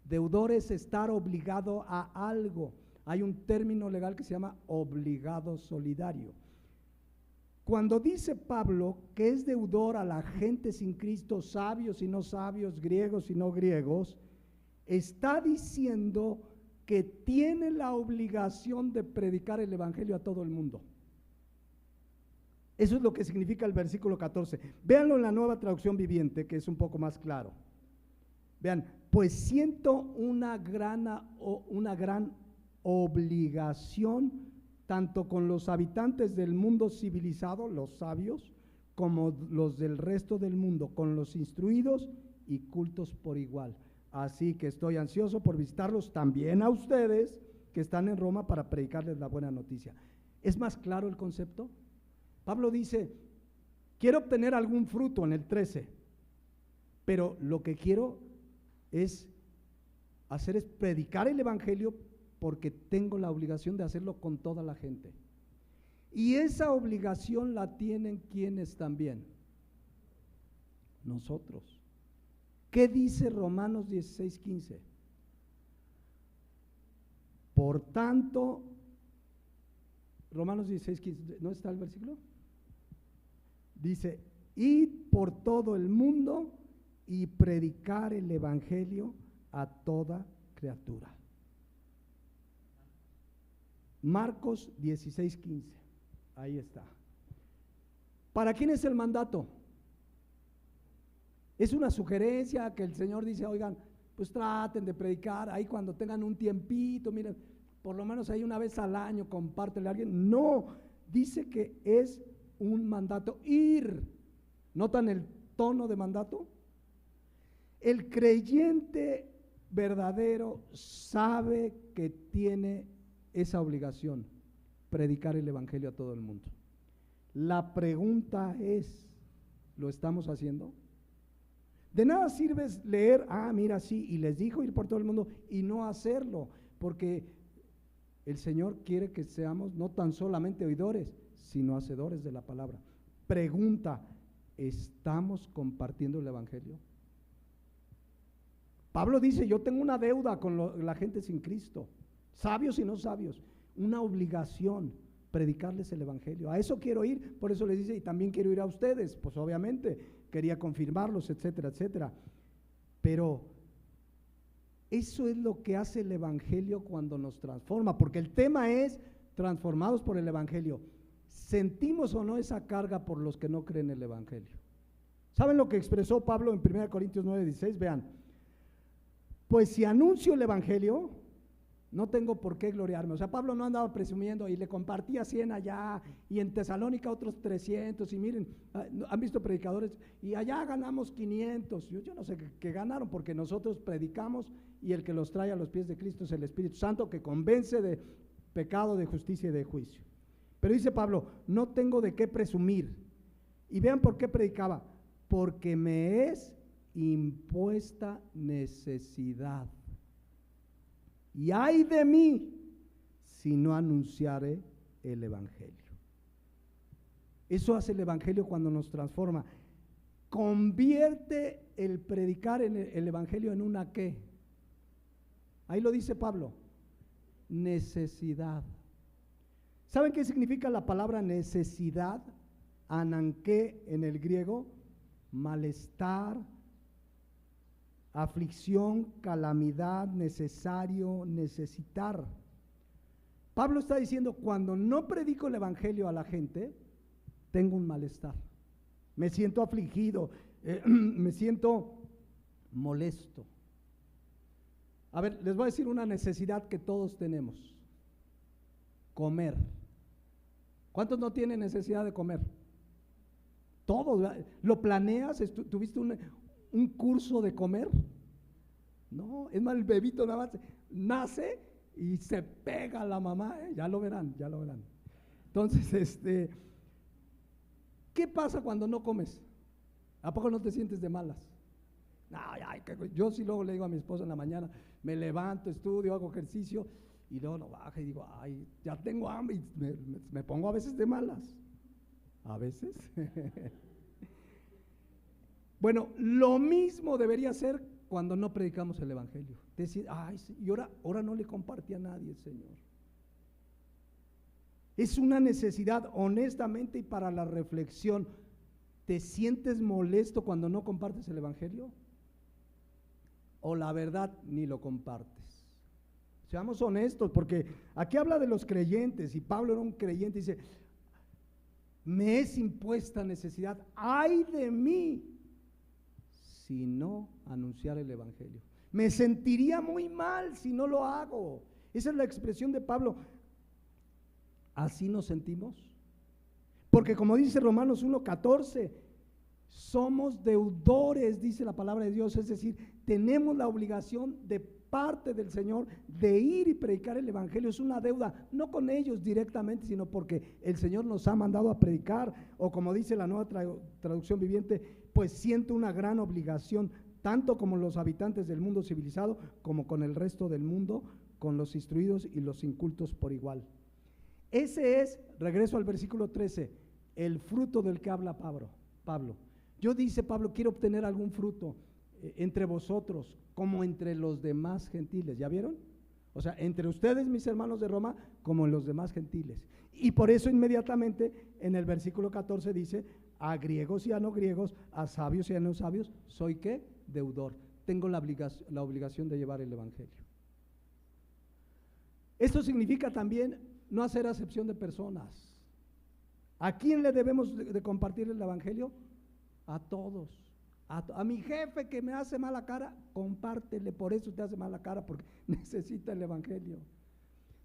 Deudor es estar obligado a algo. Hay un término legal que se llama obligado solidario. Cuando dice Pablo que es deudor a la gente sin Cristo, sabios y no sabios, griegos y no griegos, está diciendo que tiene la obligación de predicar el evangelio a todo el mundo. Eso es lo que significa el versículo 14. Véanlo en la Nueva Traducción Viviente, que es un poco más claro. Vean, pues siento una gran obligación tanto con los habitantes del mundo civilizado, los sabios, como los del resto del mundo, con los instruidos y cultos por igual. Así que estoy ansioso por visitarlos también a ustedes que están en Roma para predicarles la buena noticia. ¿Es más claro el concepto? Pablo dice, quiero obtener algún fruto en el 13, pero lo que quiero es predicar el evangelio porque tengo la obligación de hacerlo con toda la gente. Y esa obligación la tienen quienes también. Nosotros. ¿Qué dice Romanos 16:15? Por tanto, Romanos 16:15, ¿no está el versículo? Dice, id por todo el mundo y predicar el evangelio a toda criatura. Marcos 16:15, ahí está. ¿Para quién es el mandato? Es una sugerencia que el Señor dice, oigan, pues traten de predicar, ahí cuando tengan un tiempito, miren, por lo menos ahí una vez al año, compártele a alguien. No, dice que es un mandato, ir. ¿Notan el tono de mandato? El creyente verdadero sabe que tiene esa obligación, predicar el evangelio a todo el mundo. La pregunta es, ¿lo estamos haciendo? De nada sirve leer, mira, sí, y les dijo ir por todo el mundo y no hacerlo, porque el Señor quiere que seamos no tan solamente oidores, sino hacedores de la palabra. Pregunta, ¿estamos compartiendo el evangelio? Pablo dice, yo tengo una deuda con la gente sin Cristo, sabios y no sabios, una obligación, predicarles el evangelio. A eso quiero ir, por eso les dice, y también quiero ir a ustedes, pues obviamente quería confirmarlos, etcétera, etcétera. Pero eso es lo que hace el evangelio cuando nos transforma, porque el tema es transformados por el evangelio. ¿Sentimos o no esa carga por los que no creen el evangelio? ¿Saben lo que expresó Pablo en 1 Corintios 9:16? Vean, pues si anuncio el evangelio, no tengo por qué gloriarme. O sea, Pablo no andaba presumiendo y le compartía 100 allá y en Tesalónica otros 300 y miren, han visto predicadores y allá ganamos 500. Yo no sé qué ganaron, porque nosotros predicamos y el que los trae a los pies de Cristo es el Espíritu Santo, que convence de pecado, de justicia y de juicio. Pero dice Pablo, no tengo de qué presumir. Y vean por qué predicaba, porque me es impuesta necesidad. Y ay de mí si no anunciare el evangelio. Eso hace el evangelio cuando nos transforma. Convierte el predicar en el evangelio en una ¿qué? Ahí lo dice Pablo, necesidad. ¿Saben qué significa la palabra necesidad? Ananqué en el griego, malestar, aflicción, calamidad, necesario, necesitar. Pablo está diciendo, cuando no predico el evangelio a la gente, tengo un malestar, me siento afligido, me siento molesto. A ver, les voy a decir una necesidad que todos tenemos: comer. ¿Cuántos no tienen necesidad de comer? Todos, ¿verdad? ¿Lo planeas? ¿Tuviste un curso de comer? No, es más, el bebito nada más nace y se pega a la mamá, ya lo verán, ya lo verán. Entonces, ¿qué pasa cuando no comes? ¿A poco no te sientes de malas? Ay, yo sí luego le digo a mi esposa en la mañana, me levanto, estudio, hago ejercicio, y luego lo bajo y digo, ay, ya tengo hambre, y me pongo a veces de malas. A veces. Bueno, lo mismo debería ser cuando no predicamos el evangelio. Decir, ay, y ahora no le compartí a nadie, Señor. Es una necesidad, honestamente, y para la reflexión. ¿Te sientes molesto cuando no compartes el evangelio? ¿O la verdad ni lo compartes? Seamos honestos, porque aquí habla de los creyentes, y Pablo era un creyente, y dice, me es impuesta necesidad, ay de mí, si no anunciar el evangelio. Me sentiría muy mal si no lo hago. Esa es la expresión de Pablo. ¿Así nos sentimos? Porque como dice Romanos 1:14, somos deudores, dice la palabra de Dios, es decir, tenemos la obligación de parte del Señor de ir y predicar el evangelio. Es una deuda, no con ellos directamente, sino porque el Señor nos ha mandado a predicar, o como dice la Nueva Traducción Viviente, pues siento una gran obligación, tanto como los habitantes del mundo civilizado, como con el resto del mundo, con los instruidos y los incultos por igual. Ese es, regreso al versículo 13, el fruto del que habla Pablo. Yo, dice Pablo, quiero obtener algún fruto entre vosotros, como entre los demás gentiles. ¿Ya vieron? O sea, entre ustedes, mis hermanos de Roma, como en los demás gentiles. Y por eso inmediatamente en el versículo 14 dice, a griegos y a no griegos, a sabios y a no sabios, ¿soy qué? Deudor. Tengo la obligación de llevar el evangelio. Esto significa también no hacer acepción de personas. ¿A quién le debemos de compartir el evangelio? A todos. A mi jefe que me hace mala cara, compártele, por eso te hace mala cara, porque necesita el evangelio.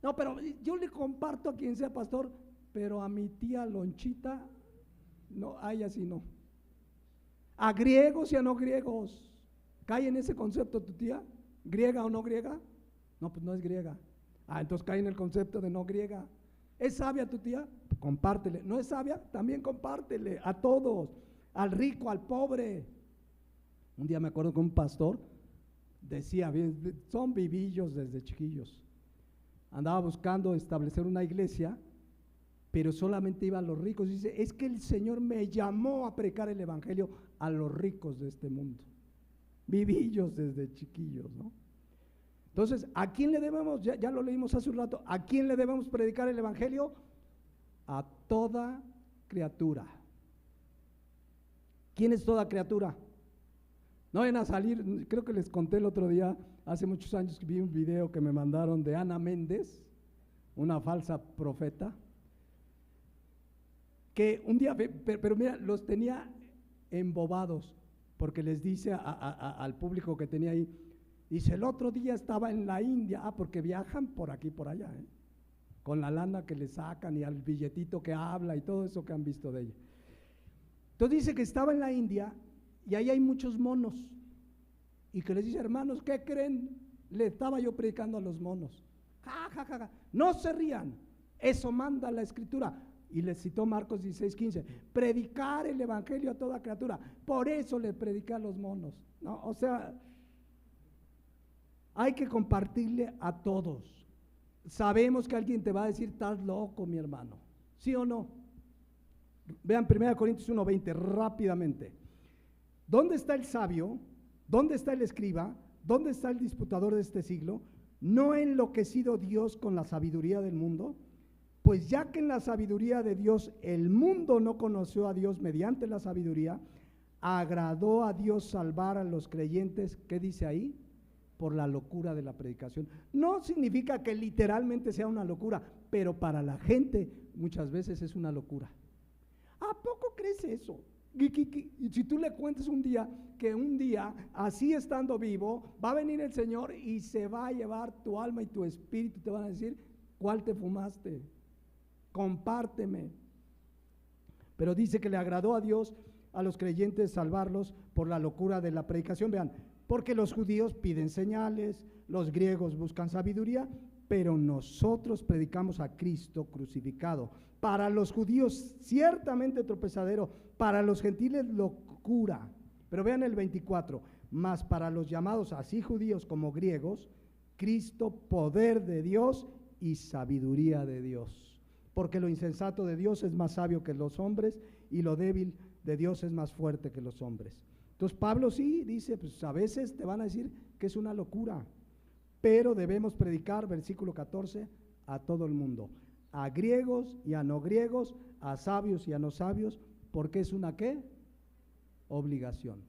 No, pero yo le comparto a quien sea pastor, pero a mi tía Lonchita, no, ay, así no. A griegos y a no griegos. ¿Cae en ese concepto tu tía? ¿Griega o no griega? No, pues no es griega. Entonces cae en el concepto de no griega. ¿Es sabia tu tía? Compártele. ¿No es sabia? También compártele a todos, al rico, al pobre. Un día me acuerdo que un pastor decía, son vivillos desde chiquillos, andaba buscando establecer una iglesia, pero solamente iban los ricos. Dice, es que el Señor me llamó a predicar el evangelio a los ricos de este mundo. Vivillos desde chiquillos, ¿no? Entonces, ¿a quién le debemos? Ya lo leímos hace un rato. ¿A quién le debemos predicar el evangelio? A toda criatura. ¿Quién es toda criatura? No vayan a salir, creo que les conté el otro día, hace muchos años que vi un video que me mandaron de Ana Méndez, una falsa profeta, que un día, pero mira, los tenía embobados, porque les dice al público que tenía ahí, dice, el otro día estaba en la India, porque viajan por aquí y por allá, con la lana que le sacan y al billetito que habla y todo eso que han visto de ella. Entonces dice que estaba en la India y ahí hay muchos monos, y que les dice, hermanos, ¿qué creen? Le estaba yo predicando a los monos. Ja, ja, ja, ja. No se rían, eso manda la escritura. Y les citó Marcos 16:15, predicar el evangelio a toda criatura. Por eso le prediqué a los monos, ¿no? O sea, hay que compartirle a todos. Sabemos que alguien te va a decir, estás loco, mi hermano, ¿sí o no? Vean 1 Corintios 1:20 rápidamente. ¿Dónde está el sabio? ¿Dónde está el escriba? ¿Dónde está el disputador de este siglo? ¿No ha enloquecido Dios con la sabiduría del mundo? Pues ya que en la sabiduría de Dios el mundo no conoció a Dios mediante la sabiduría, agradó a Dios salvar a los creyentes, ¿qué dice ahí? por la locura de la predicación. No significa que literalmente sea una locura, pero para la gente muchas veces es una locura. ¿A poco crees eso? Y si tú le cuentas un día que un día, así estando vivo, va a venir el Señor y se va a llevar tu alma y tu espíritu, te van a decir, ¿cuál te fumaste? Compárteme. Pero dice que le agradó a Dios, a los creyentes, salvarlos por la locura de la predicación. Vean, porque los judíos piden señales, los griegos buscan sabiduría, pero nosotros predicamos a Cristo crucificado. Para los judíos ciertamente tropezadero, para los gentiles locura. Pero vean el 24, mas para los llamados así judíos como griegos, Cristo poder de Dios y sabiduría de Dios. Porque lo insensato de Dios es más sabio que los hombres y lo débil de Dios es más fuerte que los hombres. Entonces Pablo sí dice, pues a veces te van a decir que es una locura, pero debemos predicar, versículo 14, a todo el mundo, a griegos y a no griegos, a sabios y a no sabios, porque es una ¿qué? Obligación.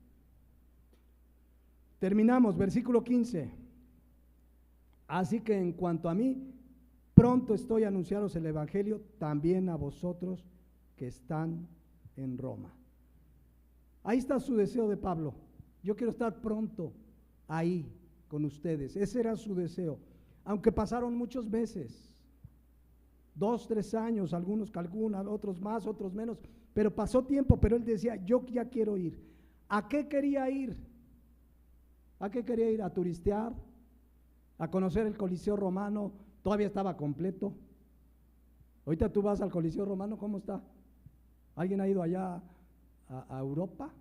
Terminamos, versículo 15. Así que en cuanto a mí, pronto estoy a anunciaros el evangelio también a vosotros que están en Roma. Ahí está su deseo de Pablo. Yo quiero estar pronto ahí con ustedes. Ese era su deseo. Aunque pasaron muchos meses, 2, 3 años, algunos calculan, otros más, otros menos, pero pasó tiempo, pero él decía, yo ya quiero ir. ¿A qué quería ir? ¿A qué quería ir? ¿A turistear? ¿A conocer el Coliseo Romano? Todavía estaba completo. Ahorita tú vas al Coliseo Romano, ¿cómo está? ¿Alguien ha ido allá a Europa?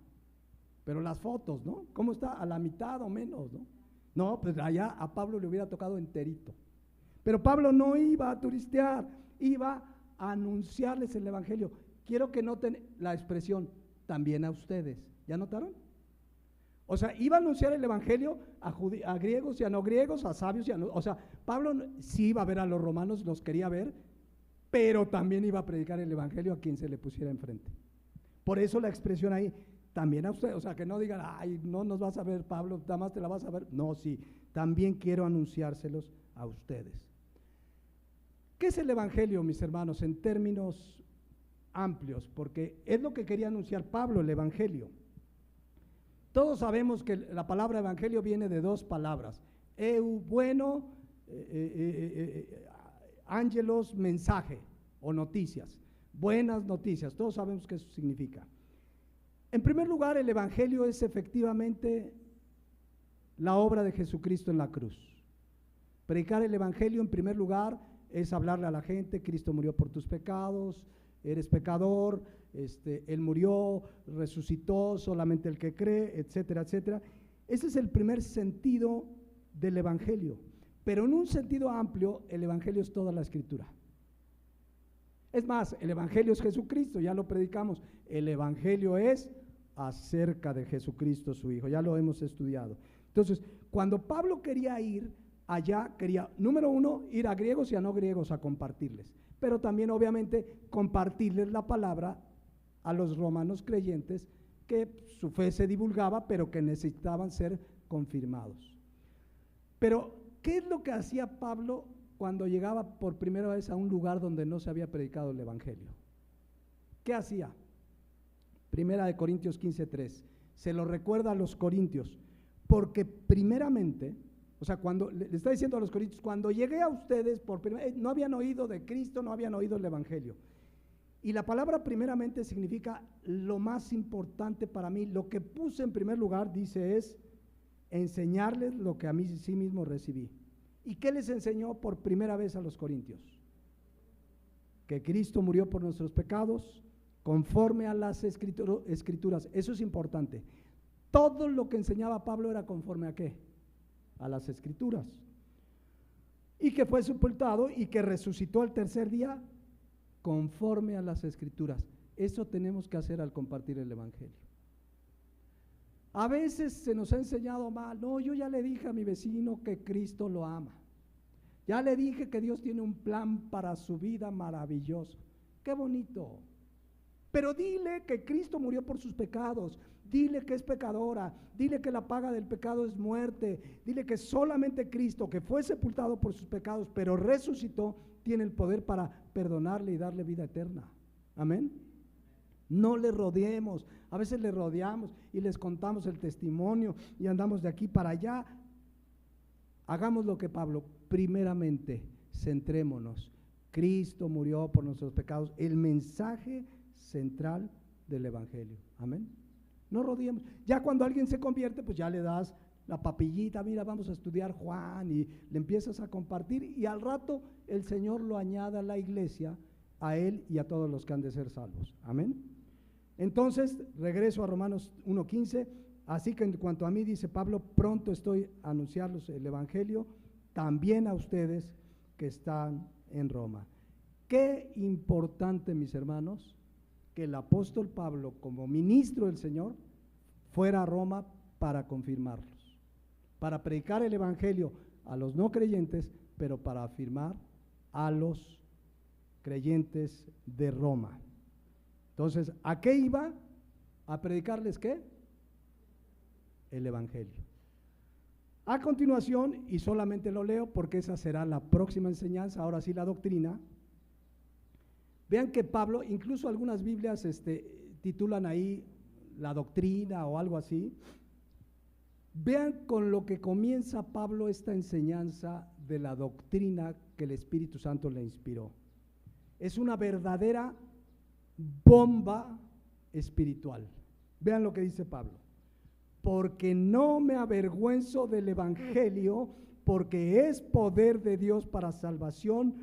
Pero las fotos, ¿no? ¿Cómo está? A la mitad o menos, ¿no? No, pues allá a Pablo le hubiera tocado enterito. Pero Pablo no iba a turistear, iba a anunciarles el evangelio. Quiero que noten la expresión, también a ustedes. ¿Ya notaron? O sea, iba a anunciar el evangelio a griegos y a no griegos, a sabios y a no. O sea, Pablo sí iba a ver a los romanos, los quería ver, pero también iba a predicar el evangelio a quien se le pusiera enfrente. Por eso la expresión ahí, también a ustedes. O sea, que no digan, ay, no nos vas a ver, Pablo, nada más te la vas a ver. No, sí, también quiero anunciárselos a ustedes. ¿Qué es el evangelio, mis hermanos, en términos amplios? Porque es lo que quería anunciar Pablo, el evangelio. Todos sabemos que la palabra evangelio viene de 2 palabras, bueno, ángelos, mensaje o noticias, buenas noticias, todos sabemos qué eso significa. En primer lugar, el evangelio es efectivamente la obra de Jesucristo en la cruz. Predicar el evangelio en primer lugar es hablarle a la gente, Cristo murió por tus pecados, eres pecador, Él murió, resucitó, solamente el que cree, etcétera, etcétera. Ese es el primer sentido del evangelio. Pero en un sentido amplio, el evangelio es toda la escritura. Es más, el evangelio es Jesucristo, ya lo predicamos. El evangelio es acerca de Jesucristo, su Hijo, ya lo hemos estudiado. Entonces, cuando Pablo quería ir allá, quería, número 1, ir a griegos y a no griegos a compartirles, pero también obviamente compartirles la palabra a los romanos creyentes que su fe se divulgaba, pero que necesitaban ser confirmados. Pero, ¿qué es lo que hacía Pablo cuando llegaba por primera vez a un lugar donde no se había predicado el evangelio? ¿Qué hacía? Primera de Corintios 15:3, se lo recuerda a los corintios, porque primeramente, o sea, cuando le está diciendo a los corintios, cuando llegué a ustedes por primera vez, no habían oído de Cristo, no habían oído el evangelio. Y la palabra primeramente significa lo más importante para mí, lo que puse en primer lugar, dice, es enseñarles lo que a mí sí mismo recibí. ¿Y qué les enseñó por primera vez a los corintios? Que Cristo murió por nuestros pecados, conforme a las escrituras. Eso es importante. Todo lo que enseñaba Pablo era conforme a ¿qué? A las escrituras. Y que fue sepultado y que resucitó al tercer día conforme a las escrituras. Eso tenemos que hacer al compartir el evangelio. A veces se nos ha enseñado mal. No, yo ya le dije a mi vecino que Cristo lo ama. Ya le dije que Dios tiene un plan para su vida maravilloso. Qué bonito. Pero dile que Cristo murió por sus pecados, dile que es pecadora, dile que la paga del pecado es muerte, dile que solamente Cristo, que fue sepultado por sus pecados, pero resucitó, tiene el poder para perdonarle y darle vida eterna. Amén. No le rodeemos, a veces le rodeamos y les contamos el testimonio y andamos de aquí para allá. Hagamos lo que Pablo, primeramente, centrémonos. Cristo murió por nuestros pecados, el mensaje central del evangelio. Amén. No rodeemos. Ya cuando alguien se convierte, pues ya le das la papillita, mira, vamos a estudiar Juan, y le empiezas a compartir, y al rato el Señor lo añade a la iglesia, a él y a todos los que han de ser salvos. Amén. Entonces, regreso a Romanos 1:15. Así que en cuanto a mí, dice Pablo, pronto estoy a anunciarles el evangelio, también a ustedes que están en Roma. Qué importante, mis hermanos, que el apóstol Pablo, como ministro del Señor, fuera a Roma para confirmarlos, para predicar el evangelio a los no creyentes, pero para afirmar a los creyentes de Roma. Entonces, ¿a qué iba? ¿A predicarles qué? El evangelio. A continuación, y solamente lo leo porque esa será la próxima enseñanza, ahora sí la doctrina. Vean que Pablo, incluso algunas Biblias titulan ahí la doctrina o algo así. Vean con lo que comienza Pablo esta enseñanza de la doctrina que el Espíritu Santo le inspiró. Es una verdadera bomba espiritual. Vean lo que dice Pablo. Porque no me avergüenzo del evangelio, porque es poder de Dios para salvación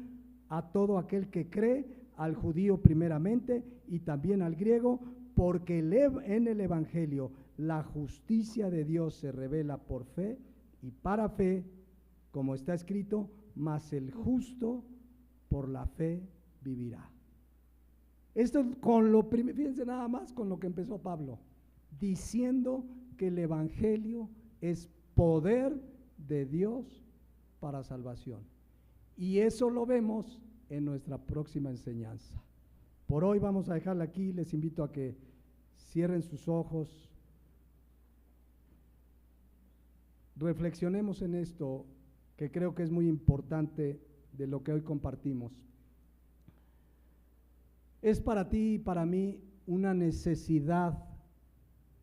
a todo aquel que cree, al judío primeramente y también al griego, porque en el evangelio la justicia de Dios se revela por fe y para fe, como está escrito, mas el justo por la fe vivirá. Esto con lo primero, fíjense nada más con lo que empezó Pablo, diciendo que el evangelio es poder de Dios para salvación. Y eso lo vemos en nuestra próxima enseñanza. Por hoy vamos a dejarla aquí, les invito a que cierren sus ojos, reflexionemos en esto, que creo que es muy importante de lo que hoy compartimos. Es para ti y para mí una necesidad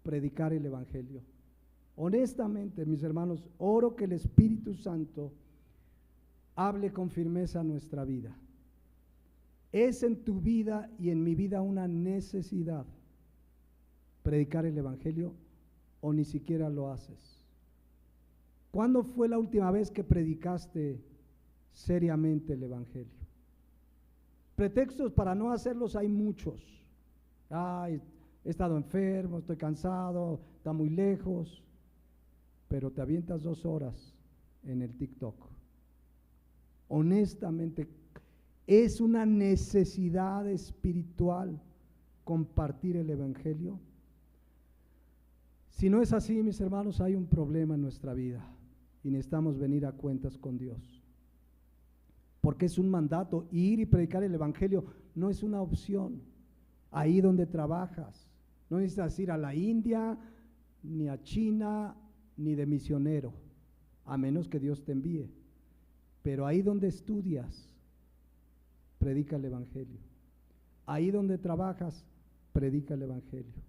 predicar el evangelio. Honestamente, mis hermanos, oro que el Espíritu Santo hable con firmeza a nuestra vida. Es en tu vida y en mi vida una necesidad predicar el evangelio, o ni siquiera lo haces. ¿Cuándo fue la última vez que predicaste seriamente el evangelio? Pretextos para no hacerlos hay muchos. Ay, he estado enfermo, estoy cansado, está muy lejos, pero te avientas 2 horas en el TikTok. Honestamente, es una necesidad espiritual compartir el evangelio. Si no es así, mis hermanos, hay un problema en nuestra vida y necesitamos venir a cuentas con Dios. Porque es un mandato, ir y predicar el evangelio no es una opción. Ahí donde trabajas, no necesitas ir a la India, ni a China, ni de misionero, a menos que Dios te envíe. Pero ahí donde estudias, predica el evangelio. Ahí donde trabajas, predica el evangelio.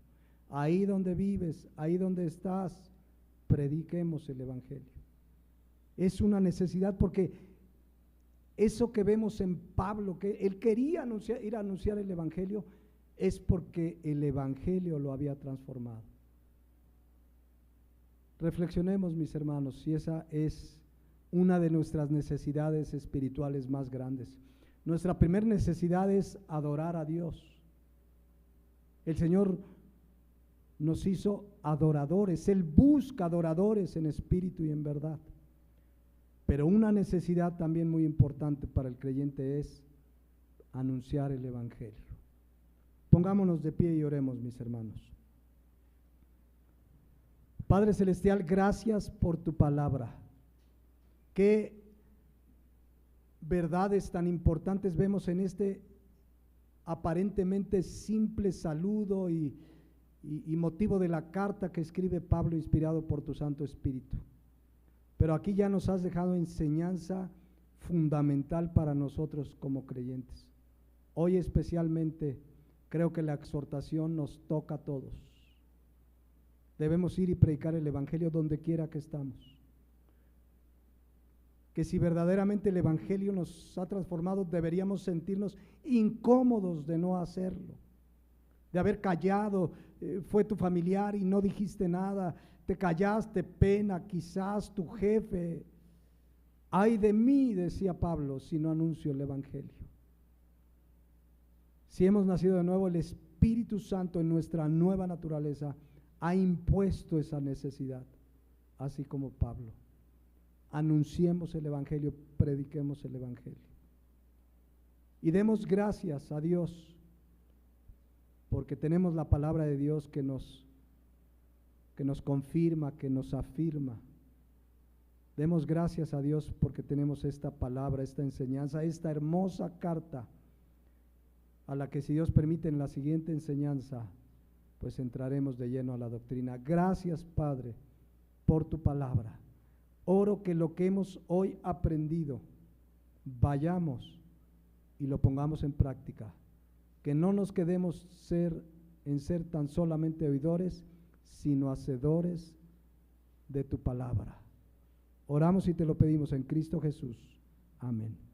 Ahí donde vives, ahí donde estás, prediquemos el evangelio. Es una necesidad, porque eso que vemos en Pablo, que él quería ir a anunciar el evangelio, es porque el evangelio lo había transformado. Reflexionemos, mis hermanos, si esa es una de nuestras necesidades espirituales más grandes. Nuestra primera necesidad es adorar a Dios. El Señor nos hizo adoradores, Él busca adoradores en espíritu y en verdad. Pero una necesidad también muy importante para el creyente es anunciar el evangelio. Pongámonos de pie y oremos, mis hermanos. Padre Celestial, gracias por tu palabra. Qué verdades tan importantes vemos en este aparentemente simple saludo y motivo de la carta que escribe Pablo inspirado por tu Santo Espíritu. Pero aquí ya nos has dejado enseñanza fundamental para nosotros como creyentes. Hoy especialmente creo que la exhortación nos toca a todos. Debemos ir y predicar el Evangelio donde quiera que estamos. Que si verdaderamente el Evangelio nos ha transformado, deberíamos sentirnos incómodos de no hacerlo, de haber callado. Fue tu familiar y no dijiste nada, te callaste, pena, quizás tu jefe. Ay de mí, decía Pablo, si no anuncio el Evangelio. Si hemos nacido de nuevo, el Espíritu Santo en nuestra nueva naturaleza ha impuesto esa necesidad, así como Pablo. Anunciemos el Evangelio, prediquemos el Evangelio. Y demos gracias a Dios, porque tenemos la palabra de Dios que nos confirma, que nos afirma. Demos gracias a Dios porque tenemos esta palabra, esta enseñanza, esta hermosa carta, a la que, si Dios permite, en la siguiente enseñanza, pues entraremos de lleno a la doctrina. Gracias, Padre, por tu palabra. Oro que lo que hemos hoy aprendido, vayamos y lo pongamos en práctica. Que no nos quedemos en ser tan solamente oidores, sino hacedores de tu palabra. Oramos y te lo pedimos en Cristo Jesús. Amén.